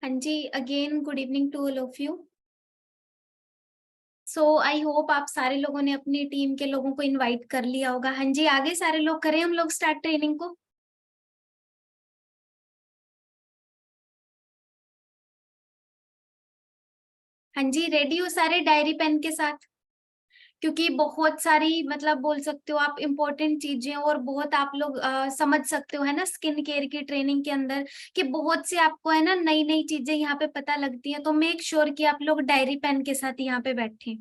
हाँ जी, again good evening to all of you. So I hope आप सारे लोगों ने अपनी टीम के लोगों को इनवाइट कर लिया होगा। हाँ जी, आगे सारे लोग करें हम लोग स्टार्ट ट्रेनिंग को। हाँ जी, रेडी हो सारे डायरी पेन के साथ? क्योंकि बहुत सारी मतलब बोल सकते हो आप इम्पोर्टेंट चीजें और बहुत आप लोग समझ सकते हो है ना स्किन केयर की ट्रेनिंग के अंदर कि बहुत से आपको है ना नई नई चीजें यहाँ पे पता लगती हैं। तो मेक श्योर कि आप लोग डायरी पेन के साथ यहाँ पे बैठे।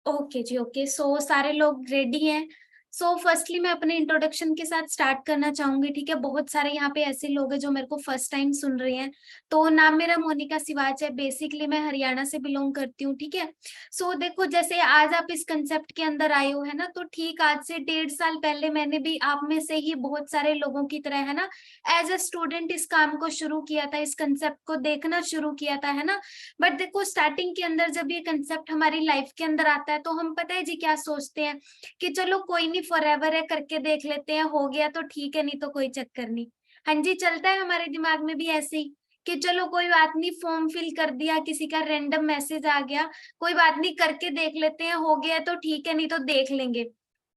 ओके जी, ओके। सो सारे लोग रेडी हैं। सो फर्स्टली मैं अपने इंट्रोडक्शन के साथ स्टार्ट करना चाहूंगी। ठीक है, बहुत सारे यहाँ पे ऐसे लोग हैं जो मेरे को फर्स्ट टाइम सुन रहे हैं। तो नाम मेरा मोनिका सिवाच है। बेसिकली मैं हरियाणा से बिलोंग करती हूँ। ठीक है। सो देखो, जैसे आज आप इस कंसेप्ट के अंदर आए हो है ना, तो ठीक आज से 1.5 साल पहले मैंने भी आप में से ही बहुत सारे लोगों की तरह है ना एज अ स्टूडेंट इस काम को शुरू किया था, इस कंसेप्ट को देखना शुरू किया था है ना। बट देखो, स्टार्टिंग के अंदर जब ये कंसेप्ट हमारी लाइफ के अंदर आता है तो हम पता है जी क्या सोचते हैं कि चलो कोई नहीं, फॉरएवर है, करके देख लेते हैं, हो गया तो ठीक है, नहीं तो कोई चक्कर नहीं। हाँ जी, चलता है हमारे दिमाग में भी ऐसे ही कि चलो कोई बात नहीं, फॉर्म फिल कर दिया, किसी का रैंडम मैसेज आ गया, कोई बात नहीं, करके देख लेते हैं, हो गया तो ठीक है, नहीं तो देख लेंगे।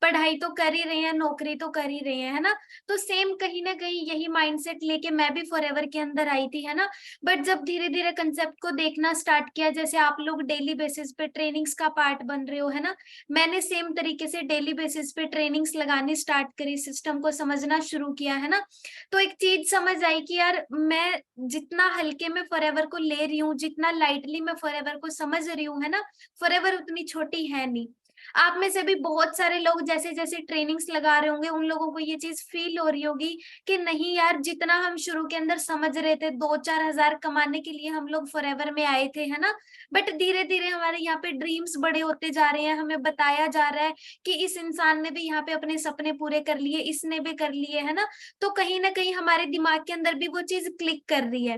पढ़ाई तो कर ही रहे हैं, नौकरी तो कर ही रहे हैं है ना। तो सेम कहीं ना कहीं यही माइंडसेट लेके मैं भी फॉरएवर के अंदर आई थी है ना। बट जब धीरे धीरे कंसेप्ट को देखना स्टार्ट किया, जैसे आप लोग डेली बेसिस पे ट्रेनिंग्स का पार्ट बन रहे हो है ना, मैंने सेम तरीके से डेली बेसिस पे ट्रेनिंग्स लगानी स्टार्ट करी, सिस्टम को समझना शुरू किया है ना। तो एक चीज समझ आई कि यार मैं जितना हल्के में फॉरएवर को ले रही हूँ, जितना लाइटली मैं फॉरएवर को समझ रही हूँ है ना, फॉरएवर उतनी छोटी है नहीं। आप में से भी बहुत सारे लोग जैसे जैसे ट्रेनिंग्स लगा रहे होंगे, उन लोगों को ये चीज फील हो रही होगी कि नहीं यार, जितना हम शुरू के अंदर समझ रहे थे, 2-4 हजार कमाने के लिए हम लोग फॉरएवर में आए थे है ना। बट धीरे धीरे हमारे यहाँ पे ड्रीम्स बड़े होते जा रहे हैं, हमें बताया जा रहा है कि इस इंसान ने भी यहाँ पे अपने सपने पूरे कर लिए, इसने भी कर लिए है ना। तो कहीं ना कहीं हमारे दिमाग के अंदर भी वो चीज क्लिक कर रही है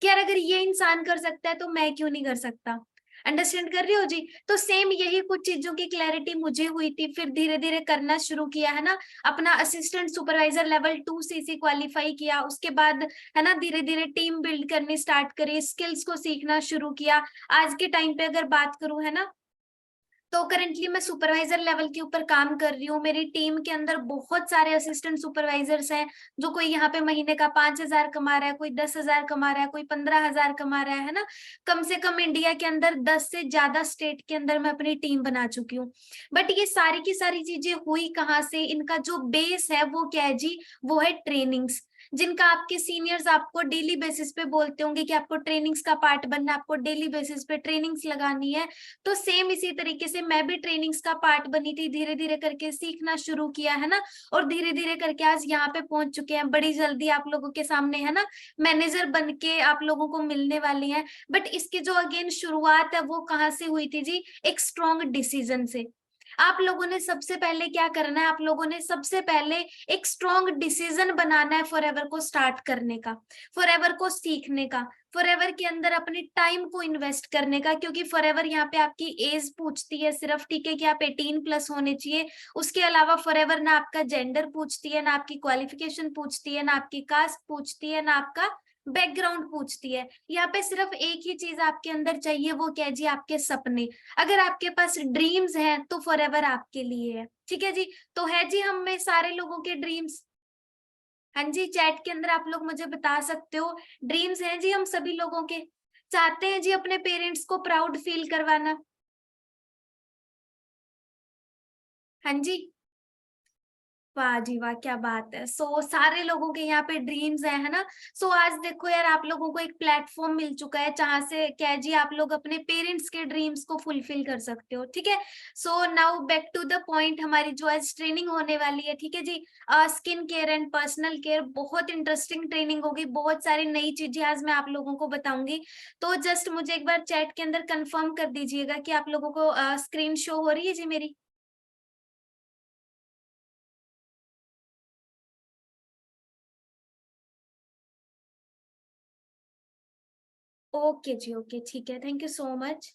कि यार अगर ये इंसान कर सकता है तो मैं क्यों नहीं कर सकता। अंडरस्टैंड कर रही हो जी? तो सेम यही कुछ चीजों की क्लैरिटी मुझे हुई थी, फिर धीरे धीरे करना शुरू किया है ना। अपना assistant supervisor level 2 CC qualify किया, उसके बाद है ना धीरे धीरे टीम बिल्ड करनी स्टार्ट करी, स्किल्स को सीखना शुरू किया। आज के टाइम पे अगर बात करूं है ना, तो करेंटली मैं सुपरवाइजर लेवल के ऊपर काम कर रही हूँ। मेरी टीम के अंदर बहुत सारे असिस्टेंट सुपरवाइजर्स हैं, जो कोई यहाँ पे महीने का 5,000 कमा रहा है, कोई 10,000 कमा रहा है, कोई 15,000 कमा रहा है ना। कम से कम इंडिया के अंदर 10 से ज्यादा स्टेट के अंदर मैं अपनी टीम बना चुकी हूँ। बट ये सारी की सारी चीजें हुई कहाँ से, इनका जो बेस है वो क्या है जी, वो है ट्रेनिंग्स। जिनका आपके सीनियर्स आपको डेली बेसिस पे बोलते होंगे कि आपको ट्रेनिंग्स का पार्ट बनना है, आपको डेली बेसिस पे ट्रेनिंग्स लगानी है। तो सेम इसी तरीके से मैं भी ट्रेनिंग्स का पार्ट बनी थी, धीरे धीरे करके सीखना शुरू किया है ना। और धीरे धीरे करके आज यहाँ पे पहुंच चुके हैं, बड़ी जल्दी आप लोगों के सामने है ना मैनेजर बन के आप लोगों को मिलने वाले हैं। बट इसकी जो अगेन शुरुआत है वो कहाँ से हुई थी जी, एक स्ट्रॉन्ग डिसीजन से। आप लोगों ने सबसे पहले क्या करना है, आप लोगों ने सबसे पहले एक स्ट्रॉन्ग डिसीजन बनाना है फॉरएवर को स्टार्ट करने का, फॉरएवर को सीखने का, फॉरएवर के अंदर अपने टाइम को इन्वेस्ट करने का। क्योंकि फॉरएवर यहाँ पे आपकी एज पूछती है सिर्फ, ठीक है, कि आप 18+ होने चाहिए। उसके अलावा फॉरएवर ना आपका जेंडर पूछती है, ना आपकी क्वालिफिकेशन पूछती है, ना आपकी कास्ट पूछती है, ना आपका बैकग्राउंड पूछती है। यहाँ पे सिर्फ एक ही चीज आपके अंदर चाहिए, वो क्या है जी, आपके सपने। अगर आपके पास ड्रीम्स हैं तो फॉरएवर आपके लिए है। ठीक है जी। तो है जी हम में सारे लोगों के ड्रीम्स? हाँ जी, चैट के अंदर आप लोग मुझे बता सकते हो। ड्रीम्स हैं जी हम सभी लोगों के, चाहते हैं जी अपने पेरेंट्स को प्राउड फील करवाना। हाँ जी, वाह जी वाह, क्या बात है। सारे लोगों के यहाँ पे ड्रीम्स है ना। आज देखो यार, आप लोगों को एक प्लेटफॉर्म मिल चुका है जहां से क्या है जी, आप लोग अपने पेरेंट्स के ड्रीम्स को फुलफिल कर सकते हो। ठीक है। Now back to the point, हमारी जो आज ट्रेनिंग होने वाली है, ठीक है जी, skin care and personal care, बहुत इंटरेस्टिंग ट्रेनिंग होगी, बहुत सारी नई चीजें आज मैं आप लोगों को बताऊंगी। तो जस्ट मुझे एक बार चैट के अंदर कंफर्म कर दीजिएगा कि आप लोगों को स्क्रीन शो हो रही है जी मेरी। ओके जी, ओके, ठीक है, thank you so much.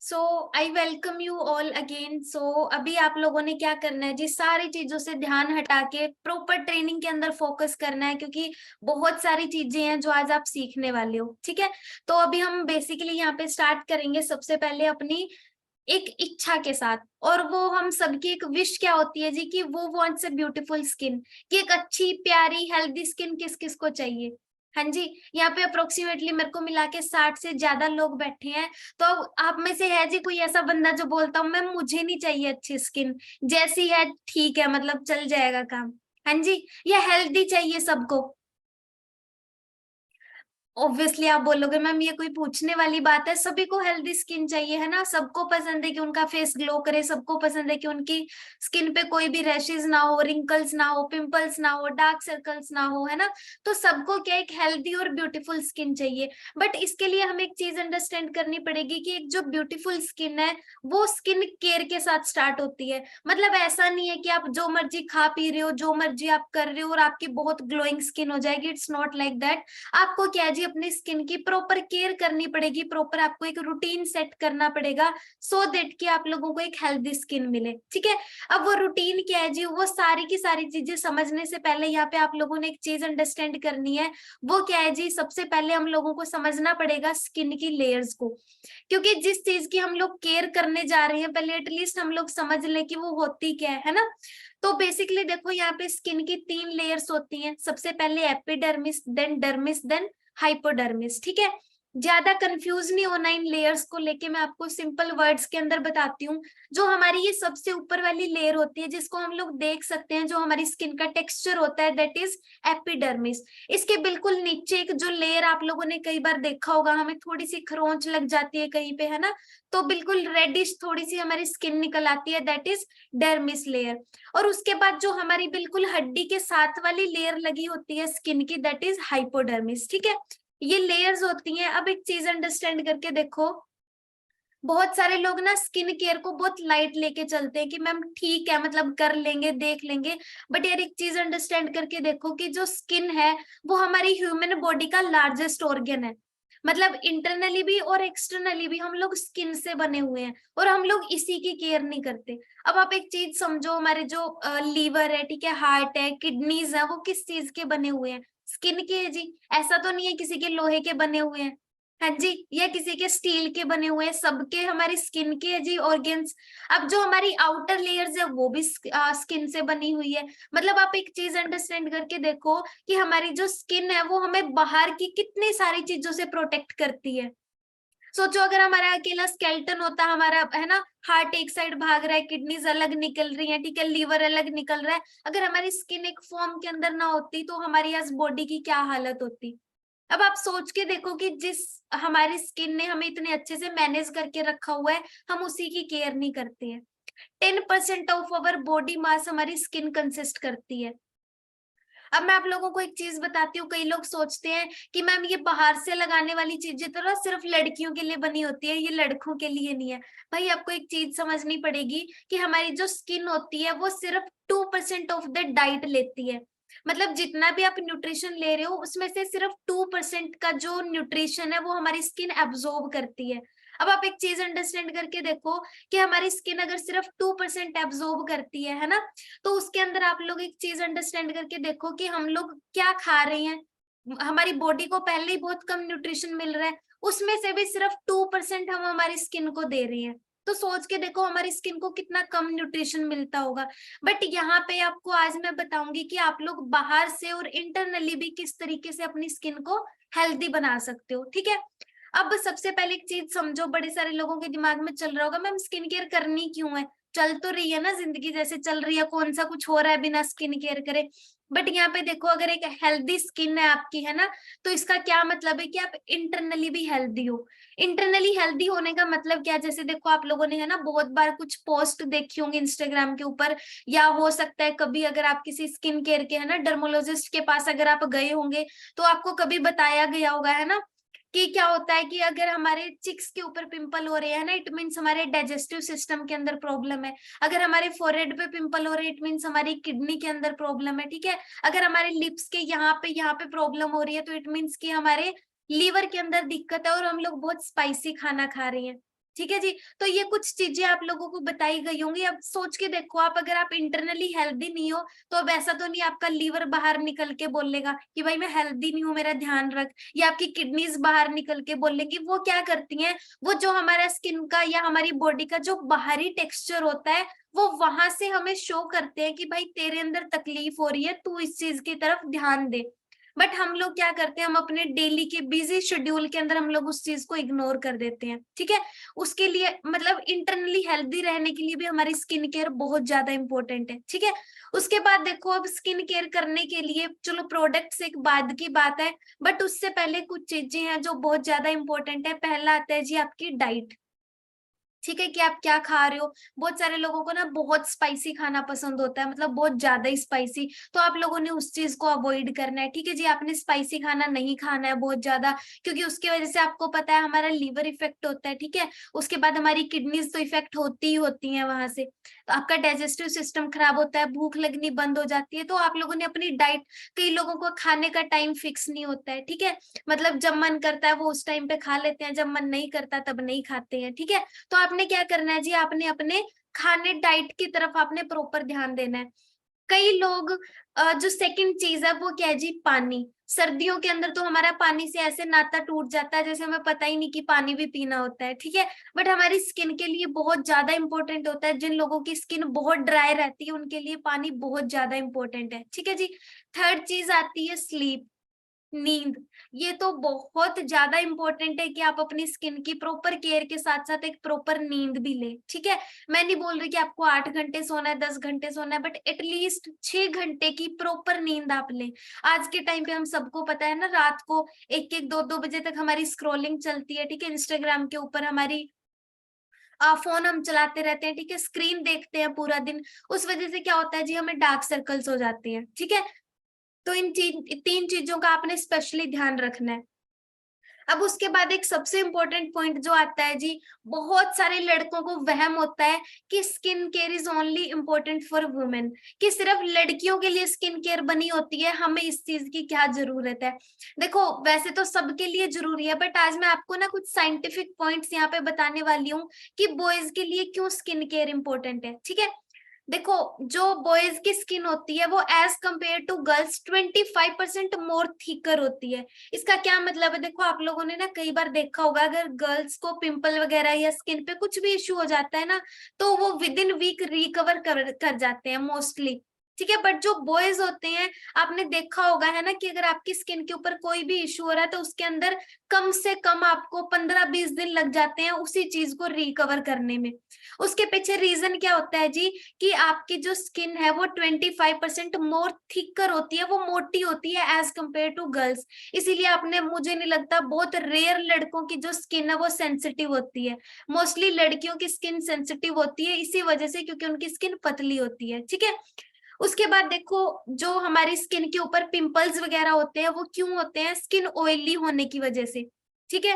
So I welcome you all again. So अभी आप लोगों ने क्या करना है जी, सारी चीजों से ध्यान हटा के प्रॉपर ट्रेनिंग के अंदर फोकस करना है, क्योंकि बहुत सारी चीजें हैं जो आज आप सीखने वाले हो। ठीक है, तो अभी हम बेसिकली यहाँ पे स्टार्ट करेंगे सबसे पहले अपनी एक इच्छा के साथ। और वो हम सबकी एक विश क्या होती है जी, कि वो वांट्स अ ब्यूटीफुल स्किन, कि एक अच्छी प्यारी हेल्दी स्किन किस किस को चाहिए। हाँ जी, यहाँ पे अप्रोक्सीमेटली मेरे को मिला के 60 से ज्यादा लोग बैठे हैं। तो अब आप में से है जी कोई ऐसा बंदा जो बोलता हूँ मैम मुझे नहीं चाहिए अच्छी स्किन, जैसी है ठीक है, मतलब चल जाएगा काम। हाँ जी, या हेल्दी चाहिए सबको। ऑब्वियसली आप बोलोगे मैम ये कोई पूछने वाली बात है, सभी को हेल्दी स्किन चाहिए है ना, सबको पसंद है कि उनका फेस ग्लो करे, सबको पसंद है कि उनकी स्किन पे कोई भी रैशेज ना हो, रिंकल्स ना हो, पिंपल्स ना हो, डार्क सर्कल्स ना हो, है ना। तो सबको क्या एक हेल्दी और ब्यूटीफुल स्किन चाहिए। बट इसके लिए हमें एक चीज अंडरस्टैंड करनी पड़ेगी कि एक जो ब्यूटीफुल स्किन है वो स्किन केयर के साथ स्टार्ट होती है। मतलब ऐसा नहीं है कि आप जो मर्जी खा पी रहे हो, जो मर्जी आप कर रहे हो और आपकी बहुत ग्लोइंग स्किन हो जाएगी। It's not like that. आपको क्या है जी, अपनी स्किन की प्रॉपर केयर करनी पड़ेगी, प्रॉपर आपको एक रूटीन सेट करना पड़ेगा, सो दैट कि आप लोगों को एक हेल्दी स्किन मिले। ठीक है, अब वो रूटीन क्या है जी, वो सारी की सारी चीजें समझने से पहले यहाँ पे आप लोगों ने एक चीज अंडरस्टैंड करनी है। वो क्या है जी, सबसे पहले हम लोगों को समझना पड़ेगा स्किन की लेयर्स को। क्योंकि जिस चीज की हम लोग केयर करने जा रहे हैं, पहले एटलीस्ट हम लोग समझ ले कि वो होती क्या है ना। तो बेसिकली देखो, यहाँ पे स्किन की 3 लेयर्स होती हैं। सबसे पहले epidermis, then dermis, then hypodermis. ठीक है, ज्यादा कंफ्यूज नहीं होना इन लेयर्स को लेके, मैं आपको सिंपल वर्ड्स के अंदर बताती हूँ। जो हमारी ये सबसे ऊपर वाली लेयर होती है, जिसको हम लोग देख सकते हैं, जो हमारी स्किन का टेक्सचर होता है, दैट इज एपिडर्मिस। इसके बिल्कुल नीचे एक जो लेयर आप लोगों ने कई बार देखा होगा, हमें थोड़ी सी खरोंच लग जाती है कहीं पे, है ना, तो बिल्कुल रेडिश थोड़ी सी हमारी स्किन निकल आती है, दैट इज डर्मिस लेयर। और उसके बाद जो हमारी बिल्कुल हड्डी के साथ वाली लेयर लगी होती है स्किन की, दैट इज हाइपोडर्मिस। ठीक है, ये लेयर्स होती हैं। अब एक चीज अंडरस्टैंड करके देखो, बहुत सारे लोग ना स्किन केयर को बहुत लाइट लेके चलते हैं कि मैम ठीक है, मतलब कर लेंगे, देख लेंगे। बट यार एक चीज अंडरस्टैंड करके देखो कि जो स्किन है वो हमारी ह्यूमन बॉडी का लार्जेस्ट ऑर्गन है। मतलब इंटरनली भी और एक्सटर्नली भी हम लोग स्किन से बने हुए हैं, और हम लोग इसी की केयर नहीं करते। अब आप एक चीज समझो, हमारे जो लीवर है, ठीक है, हार्ट है, किडनीज है, वो किस चीज के बने हुए हैं? स्किन के है जी। ऐसा तो नहीं है किसी के लोहे के बने हुए हैं, हाँ जी, या किसी के स्टील के बने हुए हैं, सबके हमारी स्किन के है जी ऑर्गन्स। अब जो हमारी आउटर लेयर्स है वो भी स्किन से बनी हुई है। मतलब आप एक चीज अंडरस्टैंड करके देखो कि हमारी जो स्किन है वो हमें बाहर की कितनी सारी चीजों से प्रोटेक्ट करती है। सोचो अगर हमारा अकेला स्केल्टन होता, हमारा है ना, हार्ट एक साइड भाग रहा है, किडनीज अलग निकल रही है, ठीक है, लीवर अलग निकल रहा है, अगर हमारी स्किन एक फॉर्म के अंदर ना होती तो हमारी आज बॉडी की क्या हालत होती। अब आप सोच के देखो कि जिस हमारी स्किन ने हमें इतने अच्छे से मैनेज करके रखा हुआ है, हम उसी की केयर नहीं करते हैं। 10% ऑफ अवर बॉडी मास हमारी स्किन कंसिस्ट करती है। अब मैं आप लोगों को एक चीज बताती हूँ, कई लोग सोचते हैं कि मैम ये बाहर से लगाने वाली चीजें तो ना सिर्फ लड़कियों के लिए बनी होती है, ये लड़कों के लिए नहीं है। भाई आपको एक चीज समझनी पड़ेगी कि हमारी जो स्किन होती है वो सिर्फ 2% ऑफ द डाइट लेती है। मतलब जितना भी आप न्यूट्रिशन ले रहे हो उसमें से सिर्फ 2% का जो न्यूट्रिशन है वो हमारी स्किन एब्जॉर्ब करती है। अब आप एक चीज अंडरस्टैंड करके देखो कि हमारी स्किन अगर सिर्फ 2% एब्जॉर्ब करती है ना, तो उसके अंदर आप लोग एक चीज अंडरस्टैंड करके देखो कि हम लोग क्या खा रहे हैं। हमारी बॉडी को पहले ही बहुत कम न्यूट्रिशन मिल रहा है, उसमें से भी सिर्फ 2% हम हमारी स्किन को दे रहे हैं। तो सोच के देखो हमारी स्किन को कितना कम न्यूट्रिशन मिलता होगा। बट यहाँ पे आपको आज मैं बताऊंगी कि आप लोग बाहर से और इंटरनली भी किस तरीके से अपनी स्किन को हेल्दी बना सकते हो। ठीक है, अब सबसे पहले एक चीज समझो, बड़े सारे लोगों के दिमाग में चल रहा होगा मैम स्किन केयर करनी क्यों है, चल तो रही है ना जिंदगी जैसे चल रही है, कौन सा कुछ हो रहा है बिना स्किन केयर करे। बट यहाँ पे देखो, अगर एक हेल्दी स्किन है आपकी, है ना, तो इसका क्या मतलब है कि आप इंटरनली भी हेल्दी हो। इंटरनली हेल्दी होने का मतलब क्या है? जैसे देखो आप लोगों ने है ना बहुत बार कुछ पोस्ट देखी होंगी इंस्टाग्राम के ऊपर, या हो सकता है कभी अगर आप किसी स्किन केयर के है ना डर्मोलॉजिस्ट के पास अगर आप गए होंगे, तो आपको कभी बताया गया होगा, है ना, कि क्या होता है कि अगर हमारे चिक्स के ऊपर पिंपल हो रहे हैं ना, इट मीन्स हमारे डाइजेस्टिव सिस्टम के अंदर प्रॉब्लम है। अगर हमारे फोरहेड पे पिंपल हो रहे हैं, इट मीन्स हमारी किडनी के अंदर प्रॉब्लम है। ठीक है, अगर हमारे लिप्स के यहाँ पे प्रॉब्लम हो रही है, तो इट मीन्स कि हमारे लीवर के अंदर दिक्कत है और हम लोग बहुत स्पाइसी खाना खा रहे हैं। ठीक है जी। तो ये कुछ चीजें आप लोगों को बताई गई होंगी। अब सोच के देखो आप, अगर आप इंटरनली हेल्दी नहीं हो तो अब ऐसा तो नहीं आपका लीवर बाहर निकल के बोलेगा कि भाई मैं हेल्दी नहीं हूँ, मेरा ध्यान रख, या आपकी किडनीज बाहर निकल के बोलेगी। वो क्या करती हैं, वो जो हमारा स्किन का या हमारी बॉडी का जो बाहरी टेक्सचर होता है वो वहां से हमें शो करते हैं कि भाई तेरे अंदर तकलीफ हो रही है, तू इस चीज की तरफ ध्यान दे। बट हम लोग क्या करते हैं, हम अपने डेली के बिजी शेड्यूल के अंदर हम लोग उस चीज को इग्नोर कर देते हैं। ठीक है, उसके लिए मतलब इंटरनली हेल्दी रहने के लिए भी हमारी स्किन केयर बहुत ज्यादा इंपॉर्टेंट है। ठीक है, उसके बाद देखो अब स्किन केयर करने के लिए चलो प्रोडक्ट्स एक बाद की बात है, बट उससे पहले कुछ चीजें हैं जो बहुत ज्यादा इंपॉर्टेंट है। पहला आता है जी आपकी डाइट। ठीक है, कि आप क्या खा रहे हो। बहुत सारे लोगों को ना बहुत स्पाइसी खाना पसंद होता है, मतलब बहुत ज्यादा ही स्पाइसी, तो आप लोगों ने उस चीज को अवॉइड करना है। ठीक है जी, आपने स्पाइसी खाना नहीं खाना है बहुत ज्यादा, क्योंकि उसकी वजह से आपको पता है हमारा लीवर इफेक्ट होता है। ठीक है, उसके बाद हमारी किडनीज तो इफेक्ट होती ही होती है वहां से, तो आपका डाइजेस्टिव सिस्टम खराब होता है, भूख लगनी बंद हो जाती है। तो आप लोगों ने अपनी डाइट, कई लोगों को खाने का टाइम फिक्स नहीं होता है। ठीक है, मतलब जब मन करता है वो उस टाइम पे खा लेते हैं, जब मन नहीं करता तब नहीं खाते हैं। ठीक है, तो आपने क्या करना है जी, आपने अपने खाने डाइट की तरफ आपने प्रॉपर ध्यान देना है। कई लोग जो सेकंड चीज है वो क्या है जी, पानी। सर्दियों के अंदर तो हमारा पानी से ऐसे नाता टूट जाता है जैसे हमें पता ही नहीं कि पानी भी पीना होता है। ठीक है, बट हमारी स्किन के लिए बहुत ज्यादा इंपॉर्टेंट होता है। जिन लोगों की स्किन बहुत ड्राई रहती है उनके लिए पानी बहुत ज्यादा इंपॉर्टेंट है। ठीक है जी। थर्ड चीज आती है स्लीप, नींद। ये तो बहुत ज्यादा इंपॉर्टेंट है कि आप अपनी स्किन की प्रॉपर केयर के साथ साथ एक प्रॉपर नींद भी ले। ठीक है, मैं नहीं बोल रही कि आपको 8 घंटे सोना है, 10 घंटे सोना है, बट एटलीस्ट 6 घंटे की प्रॉपर नींद आप लें। आज के टाइम पे हम सबको पता है ना, रात को 1-1 2-2 बजे तक हमारी स्क्रोलिंग चलती है। ठीक है, इंस्टाग्राम के ऊपर हमारी फोन हम चलाते रहते हैं। ठीक है, स्क्रीन देखते हैं पूरा दिन। उस वजह से क्या होता है जी, हमें डार्क सर्कल्स हो जाते हैं। ठीक है, तो इन 3 चीजों का आपने स्पेशली ध्यान रखना है। अब उसके बाद एक सबसे इंपॉर्टेंट पॉइंट जो आता है जी, बहुत सारे लड़कों को वहम होता है कि skin care is only important for women, कि सिर्फ लड़कियों के लिए स्किन केयर बनी होती है, हमें इस चीज की क्या जरूरत है। देखो वैसे तो सबके लिए जरूरी है, बट आज मैं आपको ना कुछ साइंटिफिक पॉइंट्स यहाँ पे बताने वाली हूँ कि बॉयज के लिए क्यों स्किन केयर इंपॉर्टेंट है। ठीक है, देखो जो बॉयज की स्किन होती है वो as compare to girls 25% more thicker होती है। इसका क्या मतलब है, देखो आप लोगों ने ना कई बार देखा होगा, अगर गर्ल्स को पिंपल वगैरह या स्किन पे कुछ भी इश्यू हो जाता है ना, तो वो विद इन वीक रिकवर कर जाते हैं मोस्टली। ठीक है, बट जो बॉयज होते हैं, आपने देखा होगा है ना, कि अगर आपकी स्किन के ऊपर कोई भी इश्यू हो रहा है तो उसके अंदर कम से कम आपको 15-20 दिन लग जाते हैं उसी चीज को रिकवर करने में। उसके पीछे रीजन क्या होता है जी, कि आपकी जो स्किन है वो 25% मोर थिकर होती है, वो मोटी होती है एज कंपेयर टू गर्ल्स। इसीलिए आपने, मुझे नहीं लगता, बहुत रेयर लड़कों की जो स्किन है वो सेंसिटिव होती है। मोस्टली लड़कियों की स्किन सेंसिटिव होती है इसी वजह से, क्योंकि उनकी स्किन पतली होती है। ठीक है, उसके बाद देखो जो हमारी स्किन के ऊपर पिंपल्स वगैरह होते हैं वो क्यों होते हैं, स्किन ऑयली होने की वजह से। ठीक है,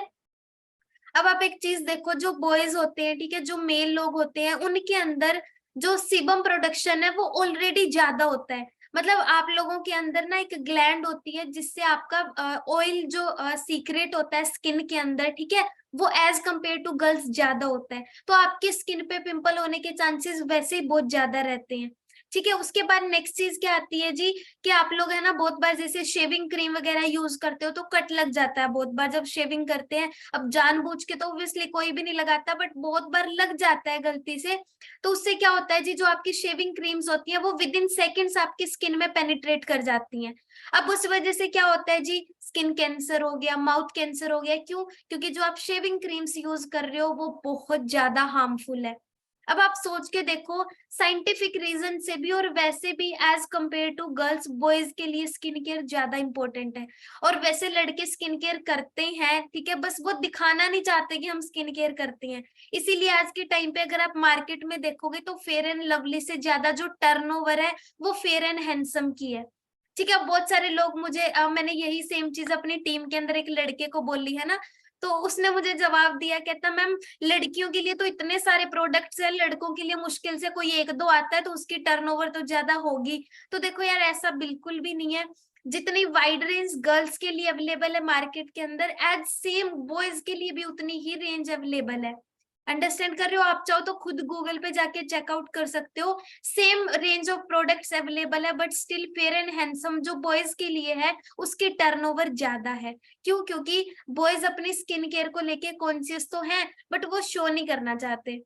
अब आप एक चीज देखो, जो बॉयज होते हैं, ठीक है, जो मेल लोग होते हैं, उनके अंदर जो सीबम प्रोडक्शन है वो ऑलरेडी ज्यादा होता है। मतलब आप लोगों के अंदर ना एक ग्लैंड होती है जिससे आपका ऑयल जो सीक्रेट होता है स्किन के अंदर, ठीक है, वो एज कंपेयर टू गर्ल्स ज्यादा होता है। तो आपकी स्किन पे पिंपल होने के चांसेस वैसे ही बहुत ज्यादा रहते हैं। ठीक है, उसके बाद नेक्स्ट चीज क्या आती है जी, कि आप लोग है ना बहुत बार जैसे शेविंग क्रीम वगैरह यूज करते हो तो कट लग जाता है बहुत बार जब शेविंग करते हैं। अब जानबूझ के तो ऑब्वियसली कोई भी नहीं लगाता, बट बहुत बार लग जाता है गलती से। तो उससे क्या होता है जी, जो आपकी शेविंग क्रीम्स होती है वो विद इन सेकेंड्स आपकी स्किन में पेनिट्रेट कर जाती हैं। अब उस वजह से क्या होता है जी, स्किन कैंसर हो गया, माउथ कैंसर हो गया। क्यों? क्योंकि जो आप शेविंग क्रीम्स यूज कर रहे हो वो बहुत ज्यादा हार्मफुल है। अब आप सोच के देखो, साइंटिफिक रीजन से भी और वैसे भी as compare to girls, boys के लिए स्किन केयर ज्यादा इंपॉर्टेंट है। और वैसे लड़के स्किन केयर करते हैं, ठीक है, बस वो दिखाना नहीं चाहते कि हम स्किन केयर करते हैं। इसीलिए आज के टाइम पे अगर आप मार्केट में देखोगे तो फेयर एंड लवली से ज्यादा जो टर्नओवर है वो फेयर एंड हैंडसम की है। ठीक है, बहुत सारे लोग मुझे मैंने यही सेम चीज अपनी टीम के अंदर एक लड़के को बोली है ना, तो उसने मुझे जवाब दिया, कहता मैम लड़कियों के लिए तो इतने सारे प्रोडक्ट्स हैं, लड़कों के लिए मुश्किल से कोई 1-2 आता है तो उसकी टर्नओवर तो ज्यादा होगी। तो देखो यार, ऐसा बिल्कुल भी नहीं है। जितनी वाइड रेंज गर्ल्स के लिए अवेलेबल है मार्केट के अंदर, एज सेम बॉयज के लिए भी उतनी ही रेंज अवेलेबल है। अंडरस्टैंड कर रहे हो? आप चाहो तो खुद गूगल पे जाके चेकआउट कर सकते हो। Same range of products available है, but still fair and handsome जो बॉयज के लिए है उसकी टर्नओवर ज्यादा है। क्यों? क्योंकि बॉयज अपनी स्किन केयर को लेके कॉन्शियस तो हैं, बट वो शो नहीं करना चाहते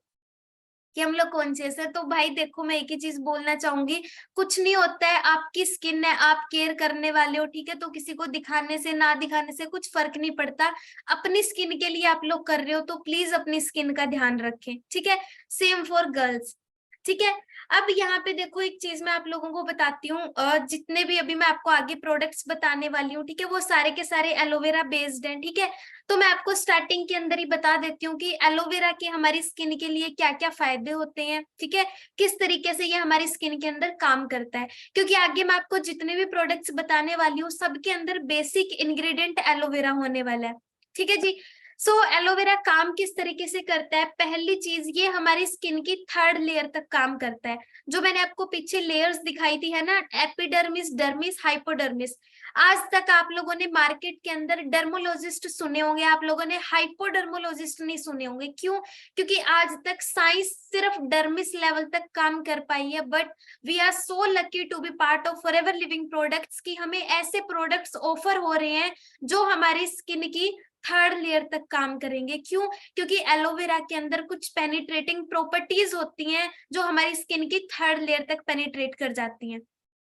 कि हम लोग कॉन्शियस है। तो भाई देखो, मैं एक ही चीज बोलना चाहूंगी, कुछ नहीं होता है, आपकी स्किन है, आप केयर करने वाले हो, ठीक है? तो किसी को दिखाने से ना दिखाने से कुछ फर्क नहीं पड़ता। अपनी स्किन के लिए आप लोग कर रहे हो तो प्लीज अपनी स्किन का ध्यान रखें, ठीक है? सेम फॉर गर्ल्स, ठीक है? अब यहाँ पे देखो, एक चीज मैं आप लोगों को बताती हूँ, जितने भी अभी मैं आपको आगे प्रोडक्ट्स बताने वाली हूँ, ठीक है, वो सारे के सारे एलोवेरा बेस्ड हैं, ठीक है? तो मैं आपको स्टार्टिंग के अंदर ही बता देती हूँ कि एलोवेरा के हमारी स्किन के लिए क्या क्या फायदे होते हैं, ठीक है? किस तरीके से ये हमारी स्किन के अंदर काम करता है, क्योंकि आगे मैं आपको जितने भी प्रोडक्ट्स बताने वाली हूँ सबके अंदर बेसिक इंग्रेडिएंट एलोवेरा होने वाला है, ठीक है जी? सो एलोवेरा काम किस तरीके से करता है? पहली चीज, ये हमारी स्किन की थर्ड लेयर तक काम करता है। जो मैंने आपको पीछे लेयर्स दिखाई थी है ना, एपिडर्मिस, डर्मिस, हाइपोडर्मिस। आज तक आप लोगों ने मार्केट के अंदर डर्मोलॉजिस्ट सुने होंगे, आप लोगों ने हाइपोडर्मोलॉजिस्ट नहीं सुने होंगे। क्यों? क्योंकि आज तक साइंस सिर्फ डर्मिस लेवल तक काम कर पाई है, but we are so lucky to be part of Forever Living Products कि हमें ऐसे प्रोडक्ट्स ऑफर हो रहे हैं जो हमारी स्किन की थर्ड लेयर तक काम करेंगे। क्यों? क्योंकि एलोवेरा के अंदर कुछ पेनिट्रेटिंग प्रॉपर्टीज होती हैं जो हमारी स्किन की थर्ड लेयर तक पेनिट्रेट कर जाती हैं,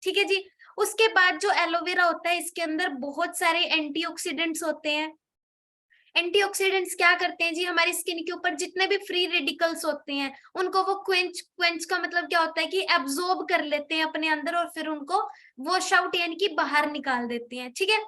ठीक है जी? उसके बाद जो एलोवेरा होता है, इसके अंदर बहुत सारे एंटीऑक्सीडेंट्स होते हैं। एंटीऑक्सीडेंट्स क्या करते हैं जी? हमारी स्किन के ऊपर जितने भी फ्री रेडिकल्स होते हैं उनको वो क्वेंच, क्वेंच का मतलब क्या होता है कि एब्जॉर्ब कर लेते हैं अपने अंदर और फिर उनको वॉश आउट यानी कि बाहर निकाल देते हैं, ठीक है?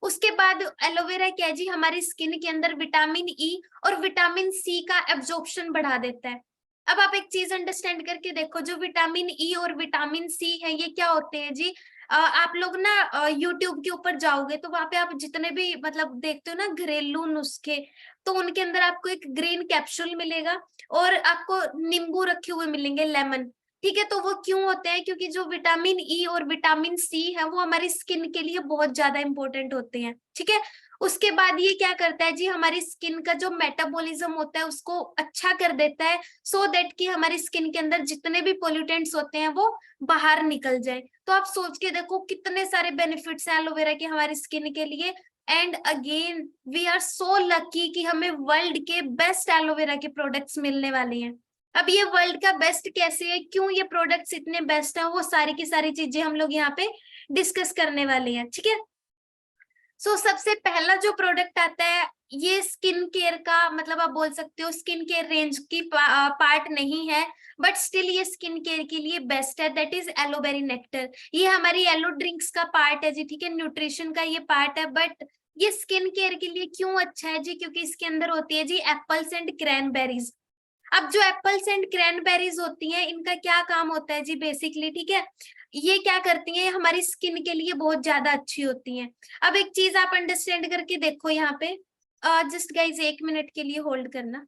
उसके बाद एलोवेरा क्या है जी? हमारी स्किन के अंदर विटामिन ई और विटामिन सी का एब्जॉर्प्शन बढ़ा देता है। अब आप एक चीज अंडरस्टैंड करके देखो, जो विटामिन ई और विटामिन सी है ये क्या होते हैं जी? आप लोग ना यूट्यूब के ऊपर जाओगे तो वहां पे आप जितने भी मतलब देखते हो ना घरेलू नुस्खे, तो उनके अंदर आपको एक ग्रीन कैप्सूल मिलेगा और आपको नींबू रखे हुए मिलेंगे, लेमन, ठीक है? तो वो क्यों होते हैं? क्योंकि जो विटामिन ई और विटामिन सी है वो हमारी स्किन के लिए बहुत ज्यादा इंपॉर्टेंट होते हैं, ठीक है? उसके बाद ये क्या करता है जी? हमारी स्किन का जो मेटाबॉलिज्म होता है उसको अच्छा कर देता है, सो दैट कि हमारी स्किन के अंदर जितने भी पोल्यूटेंट्स होते हैं वो बाहर निकल जाए। तो आप सोच के देखो कितने सारे बेनिफिट्स हैं एलोवेरा के हमारी स्किन के लिए। And again we are so lucky कि हमें वर्ल्ड के बेस्ट एलोवेरा के प्रोडक्ट्स मिलने वाले हैं। अब ये वर्ल्ड का बेस्ट कैसे है, क्यों ये प्रोडक्ट्स इतने बेस्ट है, वो सारी की सारी चीजें हम लोग यहाँ पे डिस्कस करने वाले हैं, ठीक है? सो सबसे पहला जो प्रोडक्ट आता है, ये स्किन केयर का मतलब आप बोल सकते हो स्किन केयर रेंज की पार्ट नहीं है, बट स्टिल ये स्किन केयर के लिए बेस्ट है, दैट इज एलोवेरी नेक्टर। ये हमारी येलो ड्रिंक्स का पार्ट है जी, ठीक है? न्यूट्रिशन का ये पार्ट है, बट ये स्किन केयर के लिए क्यों अच्छा है जी? क्योंकि इसके अंदर होती है जी एप्पल्स एंड क्रैनबेरीज। अब जो एप्पल्स एंड क्रैनबेरीज होती हैं इनका क्या काम होता है जी बेसिकली, ठीक है? ये क्या करती हैं? हमारी स्किन के लिए बहुत ज्यादा अच्छी होती हैं। अब एक चीज आप अंडरस्टैंड करके देखो यहाँ पे, जस्ट गाइज 1 मिनट के लिए होल्ड करना।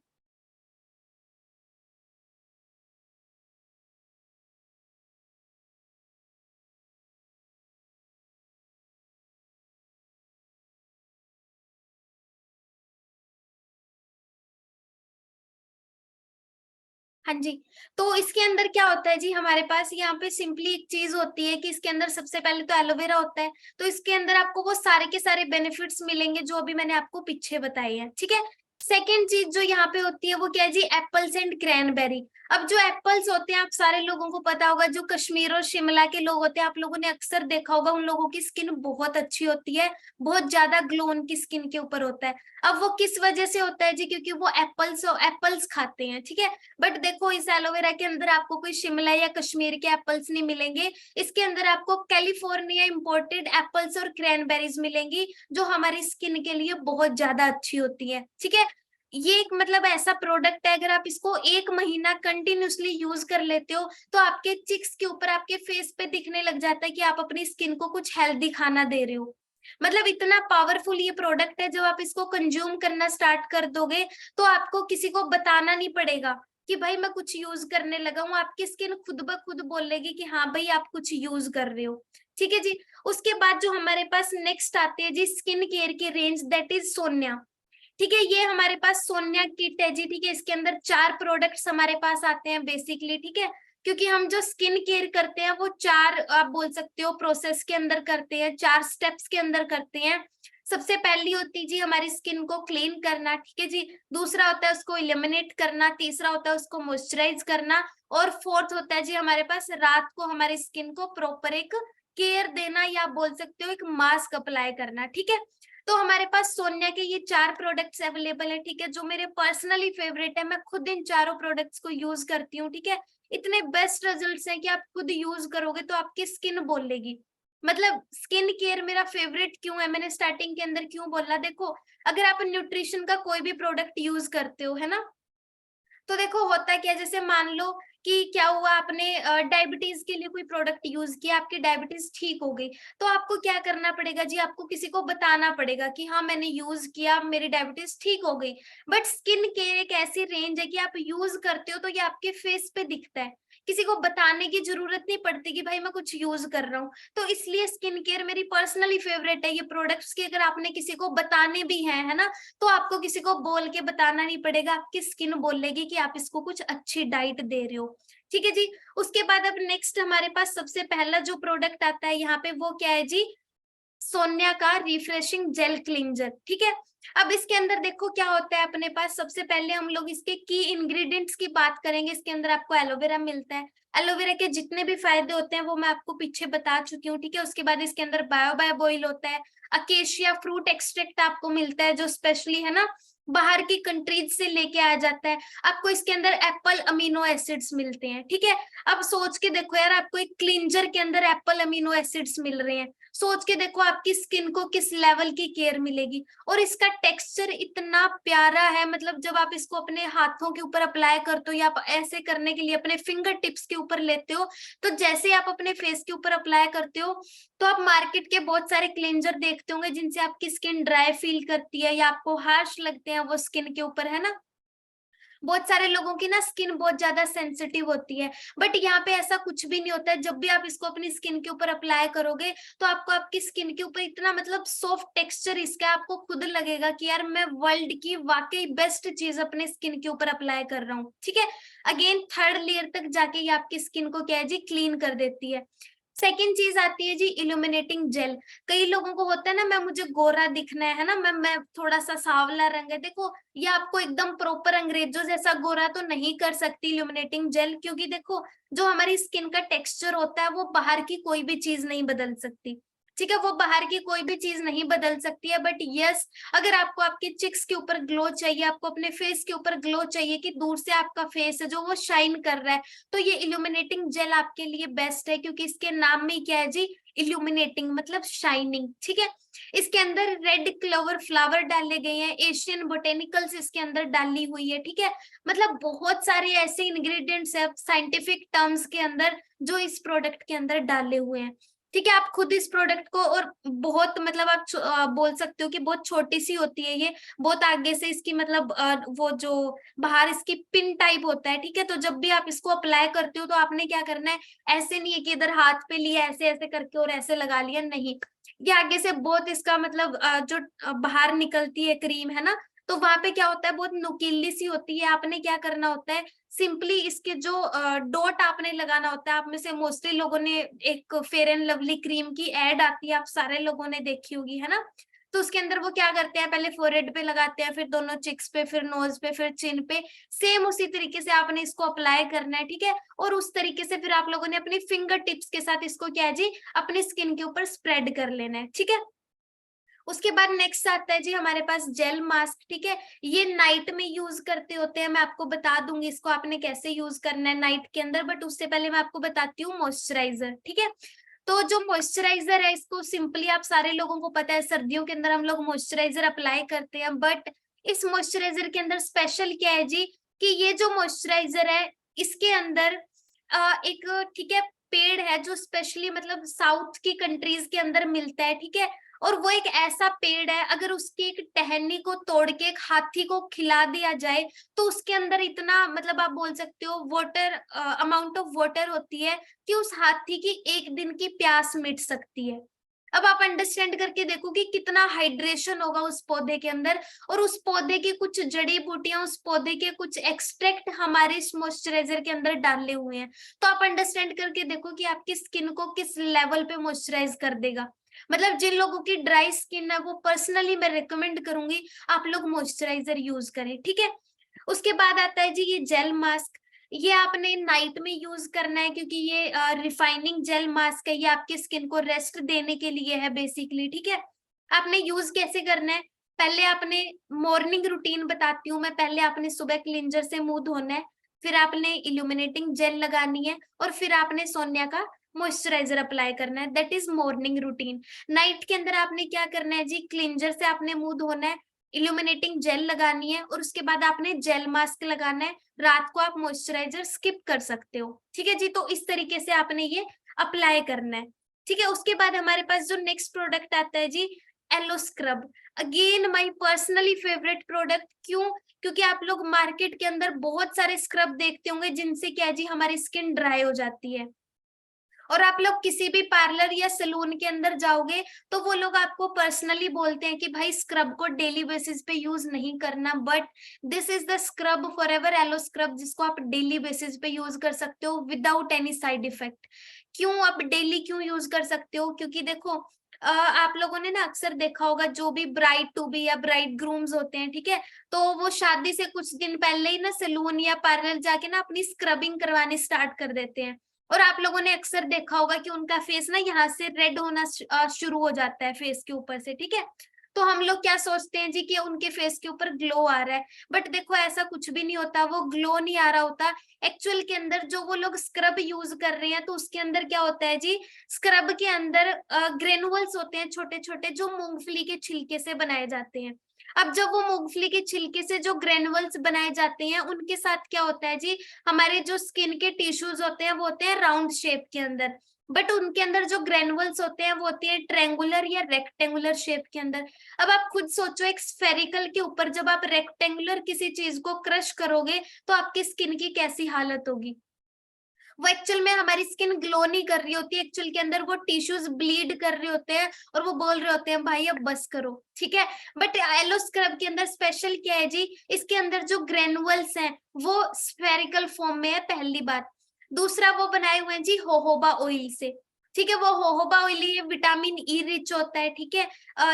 हाँ जी। तो इसके अंदर क्या होता है जी? हमारे पास यहाँ पे सिंपली एक चीज होती है कि इसके अंदर सबसे पहले तो एलोवेरा होता है, तो इसके अंदर आपको वो सारे के सारे बेनिफिट्स मिलेंगे जो अभी मैंने आपको पीछे बताए हैं, ठीक है? सेकेंड चीज जो यहाँ पे होती है वो क्या है जी? Apples and cranberry. अब जो एप्पल्स होते हैं, आप सारे लोगों को पता होगा, जो कश्मीर और शिमला के लोग होते हैं, आप लोगों ने अक्सर देखा होगा, उन लोगों की स्किन बहुत अच्छी होती है, बहुत ज्यादा ग्लो उनकी स्किन के ऊपर होता है। अब वो किस वजह से होता है जी? क्योंकि वो एप्पल्स खाते हैं, ठीक है? बट देखो, इस एलोवेरा के अंदर आपको कोई शिमला या कश्मीर के एप्पल्स नहीं मिलेंगे, इसके अंदर आपको कैलिफोर्निया इंपोर्टेड एप्पल्स और क्रैनबेरीज मिलेंगी जो हमारी स्किन के लिए बहुत ज्यादा अच्छी होती है, ठीक है? ये एक मतलब ऐसा प्रोडक्ट है, अगर आप इसको 1 महीना कंटिन्यूसली यूज कर लेते हो तो आपके चिक्स के ऊपर, आपके फेस पे दिखने लग जाता है कि आप अपनी स्किन को कुछ हेल्दी खाना दे रहे हो। मतलब इतना पावरफुल ये प्रोडक्ट है, जब आप इसको कंज्यूम करना स्टार्ट कर दोगे तो आपको किसी को बताना नहीं पड़ेगा कि भाई मैं कुछ यूज करने लगा हूँ, आपकी स्किन खुद ब खुद बोलेगी कि हाँ भाई आप कुछ यूज कर रहे हो, ठीक है जी? उसके बाद जो हमारे पास नेक्स्ट आती है जी स्किन केयर की रेंज, दैट इज सोनिया, ठीक है। ये हमारे पास सोनिया किट है जी, ठीक है। इसके अंदर 4 प्रोडक्ट्स हमारे पास आते हैं बेसिकली, ठीक है। क्योंकि हम जो स्किन केयर करते हैं वो 4 आप बोल सकते हो प्रोसेस के अंदर करते हैं, 4 स्टेप्स के अंदर करते हैं। सबसे पहली होती जी हमारी स्किन को क्लीन करना, ठीक है जी। दूसरा होता है उसको इलिमिनेट करना, तीसरा होता है उसको मॉइस्चराइज करना, और फोर्थ होता है जी हमारे पास रात को हमारी स्किन को प्रॉपर एक केयर देना, या बोल सकते हो एक मास्क अप्लाई करना, ठीक है। तो हमारे पास सोनिया के ये 4 प्रोडक्ट्स अवेलेबल है, ठीक है, जो मेरे पर्सनली फेवरेट है। मैं खुद इन चारों प्रोडक्ट्स को यूज करती हूँ, ठीक है। इतने बेस्ट रिजल्ट्स हैं कि आप खुद यूज करोगे तो आपकी स्किन बोलेगी। मतलब स्किन केयर मेरा फेवरेट क्यों है, मैंने स्टार्टिंग के अंदर क्यों बोला, देखो अगर आप न्यूट्रिशन का कोई भी प्रोडक्ट यूज करते हो, है ना, तो देखो होता क्या, जैसे मान लो कि क्या हुआ, आपने डायबिटीज के लिए कोई प्रोडक्ट यूज किया, आपकी डायबिटीज ठीक हो गई, तो आपको क्या करना पड़ेगा जी, आपको किसी को बताना पड़ेगा कि हाँ मैंने यूज किया, मेरी डायबिटीज ठीक हो गई। बट स्किन केयर एक ऐसी रेंज है कि आप यूज करते हो तो ये आपके फेस पे दिखता है, किसी को बताने की जरूरत नहीं पड़ती कि भाई मैं कुछ यूज कर रहा हूँ। तो इसलिए स्किन केयर मेरी पर्सनली फेवरेट है। ये प्रोडक्ट्स की अगर आपने किसी को बताने भी हैं, है ना, तो आपको किसी को बोल के बताना नहीं पड़ेगा, आपकी स्किन बोलेगी कि आप इसको कुछ अच्छी डाइट दे रहे हो, ठीक है जी। उसके बाद अब नेक्स्ट हमारे पास सबसे पहला जो प्रोडक्ट आता है यहाँ पे, वो क्या है जी, सोनिया का रिफ्रेशिंग जेल क्लींजर, ठीक है। अब इसके अंदर देखो क्या होता है अपने पास, सबसे पहले हम लोग इसके की इंग्रेडिएंट्स की बात करेंगे। इसके अंदर आपको एलोवेरा मिलता है, एलोवेरा के जितने भी फायदे होते हैं वो मैं आपको पीछे बता चुकी हूँ, ठीक है। उसके बाद इसके अंदर बायोबाब ऑयल होता है, अकेशिया फ्रूट एक्सट्रैक्ट आपको मिलता है जो स्पेशली, है ना, बाहर की कंट्रीज से लेके आया जाता है। आपको इसके अंदर एप्पल अमीनो एसिड्स मिलते हैं, ठीक है। अब सोच के देखो यार, आपको एक क्लींजर के अंदर एप्पल अमीनो एसिड्स मिल रहे हैं, सोच के देखो आपकी स्किन को किस लेवल की केयर मिलेगी। और इसका टेक्सचर इतना प्यारा है, मतलब जब आप इसको अपने हाथों के ऊपर अप्लाई करते हो या आप ऐसे करने के लिए अपने फिंगर टिप्स के ऊपर लेते हो, तो जैसे आप अपने फेस के ऊपर अप्लाई करते हो, तो आप मार्केट के बहुत सारे क्लेंजर देखते होंगे जिनसे आपकी स्किन ड्राई फील करती है या आपको हार्श लगते हैं वो स्किन के ऊपर, है ना। बहुत सारे लोगों की ना स्किन बहुत ज्यादा सेंसिटिव होती है, बट यहाँ पे ऐसा कुछ भी नहीं होता है। जब भी आप इसको अपनी स्किन के ऊपर अप्लाई करोगे तो आपको आपकी स्किन के ऊपर इतना मतलब सॉफ्ट टेक्सचर इसका आपको खुद लगेगा कि यार मैं वर्ल्ड की वाकई बेस्ट चीज अपने स्किन के ऊपर अप्लाई कर रहा हूँ, ठीक है। अगेन थर्ड लेयर तक जाके ये आपकी स्किन को क्या है जी, क्लीन कर देती है। सेकेंड चीज आती है जी इल्यूमिनेटिंग जेल। कई लोगों को होता है ना, मैं मुझे गोरा दिखना है ना, मैं थोड़ा सा सांवला रंग है, देखो ये आपको एकदम प्रॉपर अंग्रेजों जैसा गोरा तो नहीं कर सकती इल्यूमिनेटिंग जेल, क्योंकि देखो जो हमारी स्किन का टेक्सचर होता है वो बाहर की कोई भी चीज नहीं बदल सकती, ठीक है। वो बाहर की कोई भी चीज नहीं बदल सकती है, बट यस, अगर आपको आपके चिक्स के ऊपर ग्लो चाहिए, आपको अपने फेस के ऊपर ग्लो चाहिए कि दूर से आपका फेस है जो वो शाइन कर रहा है, तो ये इल्यूमिनेटिंग जेल आपके लिए बेस्ट है, क्योंकि इसके नाम में क्या है जी, इल्यूमिनेटिंग मतलब शाइनिंग, ठीक है। इसके अंदर रेड क्लोवर फ्लावर डाले गए हैं, एशियन बोटेनिकल्स इसके अंदर डाली हुई है, ठीक है। मतलब बहुत सारे ऐसे इंग्रेडिएंट्स है साइंटिफिक टर्म्स के अंदर जो इस प्रोडक्ट के अंदर डाले हुए हैं, ठीक है। आप खुद इस प्रोडक्ट को, और बहुत मतलब आप बोल सकते हो कि बहुत छोटी सी होती है ये, बहुत आगे से इसकी मतलब वो जो बाहर इसकी पिन टाइप होता है, ठीक है। तो जब भी आप इसको अप्लाई करते हो तो आपने क्या करना है, ऐसे नहीं है कि इधर हाथ पे लिया ऐसे ऐसे करके और ऐसे लगा लिया, नहीं, ये आगे से बहुत इसका मतलब जो बाहर निकलती है क्रीम, है ना, तो वहां पे क्या होता है, बहुत नुकीली सी होती है। आपने क्या करना होता है, सिंपली इसके जो डॉट आपने लगाना होता है। आप में से मोस्टली लोगों ने एक फेयर एंड लवली क्रीम की एड आती है, आप सारे लोगों ने देखी होगी, है ना। तो उसके अंदर वो क्या करते हैं, पहले फोरहेड पे लगाते हैं, फिर दोनों चिक्स पे, फिर नोज पे, फिर चिन पे, सेम उसी तरीके से आपने इसको अप्लाई करना है, ठीक है। और उस तरीके से फिर आप लोगों ने अपनी फिंगर टिप्स के साथ इसको क्या है जी, अपनी स्किन के ऊपर स्प्रेड कर लेना है, ठीक है। उसके बाद नेक्स्ट आता है जी हमारे पास जेल मास्क, ठीक है। ये नाइट में यूज करते होते हैं, मैं आपको बता दूंगी इसको आपने कैसे यूज करना है नाइट के अंदर, बट उससे पहले मैं आपको बताती हूँ मॉइस्चराइजर, ठीक है। तो जो मॉइस्चराइजर है इसको सिंपली, आप सारे लोगों को पता है सर्दियों के अंदर हम लोग मॉइस्चराइजर अप्लाई करते हैं, बट इस मॉइस्चराइजर के अंदर स्पेशल क्या है जी, कि ये जो मॉइस्चराइजर है इसके अंदर एक, ठीक है, पेड़ है जो स्पेशली मतलब साउथ की कंट्रीज के अंदर मिलता है, ठीक है। और वो एक ऐसा पेड़ है, अगर उसकी एक टहनी को तोड़ के एक हाथी को खिला दिया जाए तो उसके अंदर इतना मतलब आप बोल सकते हो वाटर, अमाउंट ऑफ वाटर होती है कि उस हाथी की एक दिन की प्यास मिट सकती है। अब आप अंडरस्टैंड करके देखो कि कितना हाइड्रेशन होगा उस पौधे के अंदर, और उस पौधे की कुछ जड़ी बूटियां, उस पौधे के कुछ एक्सट्रैक्ट हमारे इस मॉइस्चराइजर के अंदर डाले हुए हैं। तो आप अंडरस्टैंड करके देखो कि आपकी स्किन को किस लेवल पे मॉइस्चराइज कर देगा। मतलब जिन लोगों की ड्राई स्किन है वो पर्सनली मैं रिकमेंड करूंगी आप लोग मॉइस्चराइजर यूज करें, ठीक है। उसके बाद आता है जी ये जेल मास्क। ये आपने नाइट में यूज करना है, क्योंकि ये रिफाइनिंग जेल मास्क है, ये आपकी स्किन को रेस्ट देने के लिए है बेसिकली, ठीक है। आपने यूज कैसे करना है, पहले आपने मॉर्निंग रूटीन बताती हूँ मैं, पहले आपने सुबह क्लींजर से मुंह धोना है, फिर आपने इल्यूमिनेटिंग जेल लगानी है, और फिर आपने सोनिया का मॉइस्चराइजर अप्लाई करना है, that is morning routine. Night के अंदर आपने क्या करना है जी, क्लींजर से आपने मुंह धोना है, इल्यूमिनेटिंग जेल लगानी है, और उसके बाद आपने जेल मास्क लगाना है। रात को आप मॉइस्चराइजर स्किप कर सकते हो, ठीक है जी। तो इस तरीके से आपने ये अप्लाई करना है, ठीक है। उसके बाद हमारे पास जो नेक्स्ट प्रोडक्ट आता है जी, aloe scrub. Again my personally favourite product, क्यों? क्योंकि आप लोग मार्केट के अंदर बहुत सारे स्क्रब देखते होंगे जिनसे क्या है जी हमारी स्किन ड्राई हो जाती है, और आप लोग किसी भी पार्लर या सलून के अंदर जाओगे तो वो लोग आपको पर्सनली बोलते हैं कि भाई स्क्रब को डेली बेसिस पे यूज नहीं करना, but this is the scrub Forever aloe scrub, जिसको आप डेली बेसिस पे यूज कर सकते हो विदाउट एनी साइड इफेक्ट। क्यों आप डेली क्यों यूज कर सकते हो, क्योंकि देखो आप लोगों ने ना अक्सर देखा होगा जो भी ब्राइड टू बी या ब्राइड ग्रूम्स होते हैं, ठीक है, तो वो शादी से कुछ दिन पहले ही ना सलून या पार्लर जाके ना अपनी स्क्रबिंग करवानी स्टार्ट कर देते हैं। और आप लोगों ने अक्सर देखा होगा कि उनका फेस ना यहाँ से रेड होना शुरू हो जाता है फेस के ऊपर से, ठीक है। तो हम लोग क्या सोचते हैं जी कि उनके फेस के ऊपर ग्लो आ रहा है, बट देखो ऐसा कुछ भी नहीं होता, वो ग्लो नहीं आ रहा होता। एक्चुअल के अंदर जो वो लोग स्क्रब यूज कर रहे हैं तो उसके अंदर क्या होता है जी, स्क्रब के अंदर ग्रेनुअल्स होते हैं छोटे छोटे, जो मूंगफली के छिलके से बनाए जाते हैं। अब जब वो मूंगफली के छिलके से जो ग्रेनुअल्स बनाए जाते हैं उनके साथ क्या होता है जी, हमारे जो स्किन के टिश्यूज होते हैं वो होते हैं राउंड शेप के अंदर, बट उनके अंदर जो ग्रेनुअल्स होते हैं वो होते हैं ट्रेंगुलर या रेक्टेंगुलर शेप के अंदर। अब आप खुद सोचो, एक स्फेरिकल के ऊपर जब आप रेक्टेंगुलर किसी चीज को क्रश करोगे तो आपकी स्किन की कैसी हालत होगी। वो एक्चुअल में हमारी स्किन ग्लो नहीं कर रही होती, एक्चुअल के अंदर वो टिश्यूज ब्लीड कर रहे होते हैं और वो बोल रहे होते हैं भाई अब बस करो, ठीक है। बट एलो स्क्रब के अंदर स्पेशल क्या है जी, इसके अंदर जो ग्रेनुअल्स हैं वो स्फेरिकल फॉर्म में है, पहली बात। दूसरा वो बनाए हुए हैं जी होहोबा ऑयल से, ठीक है। वो होहोबा ऑयल ये विटामिन ई रिच होता है, ठीक है।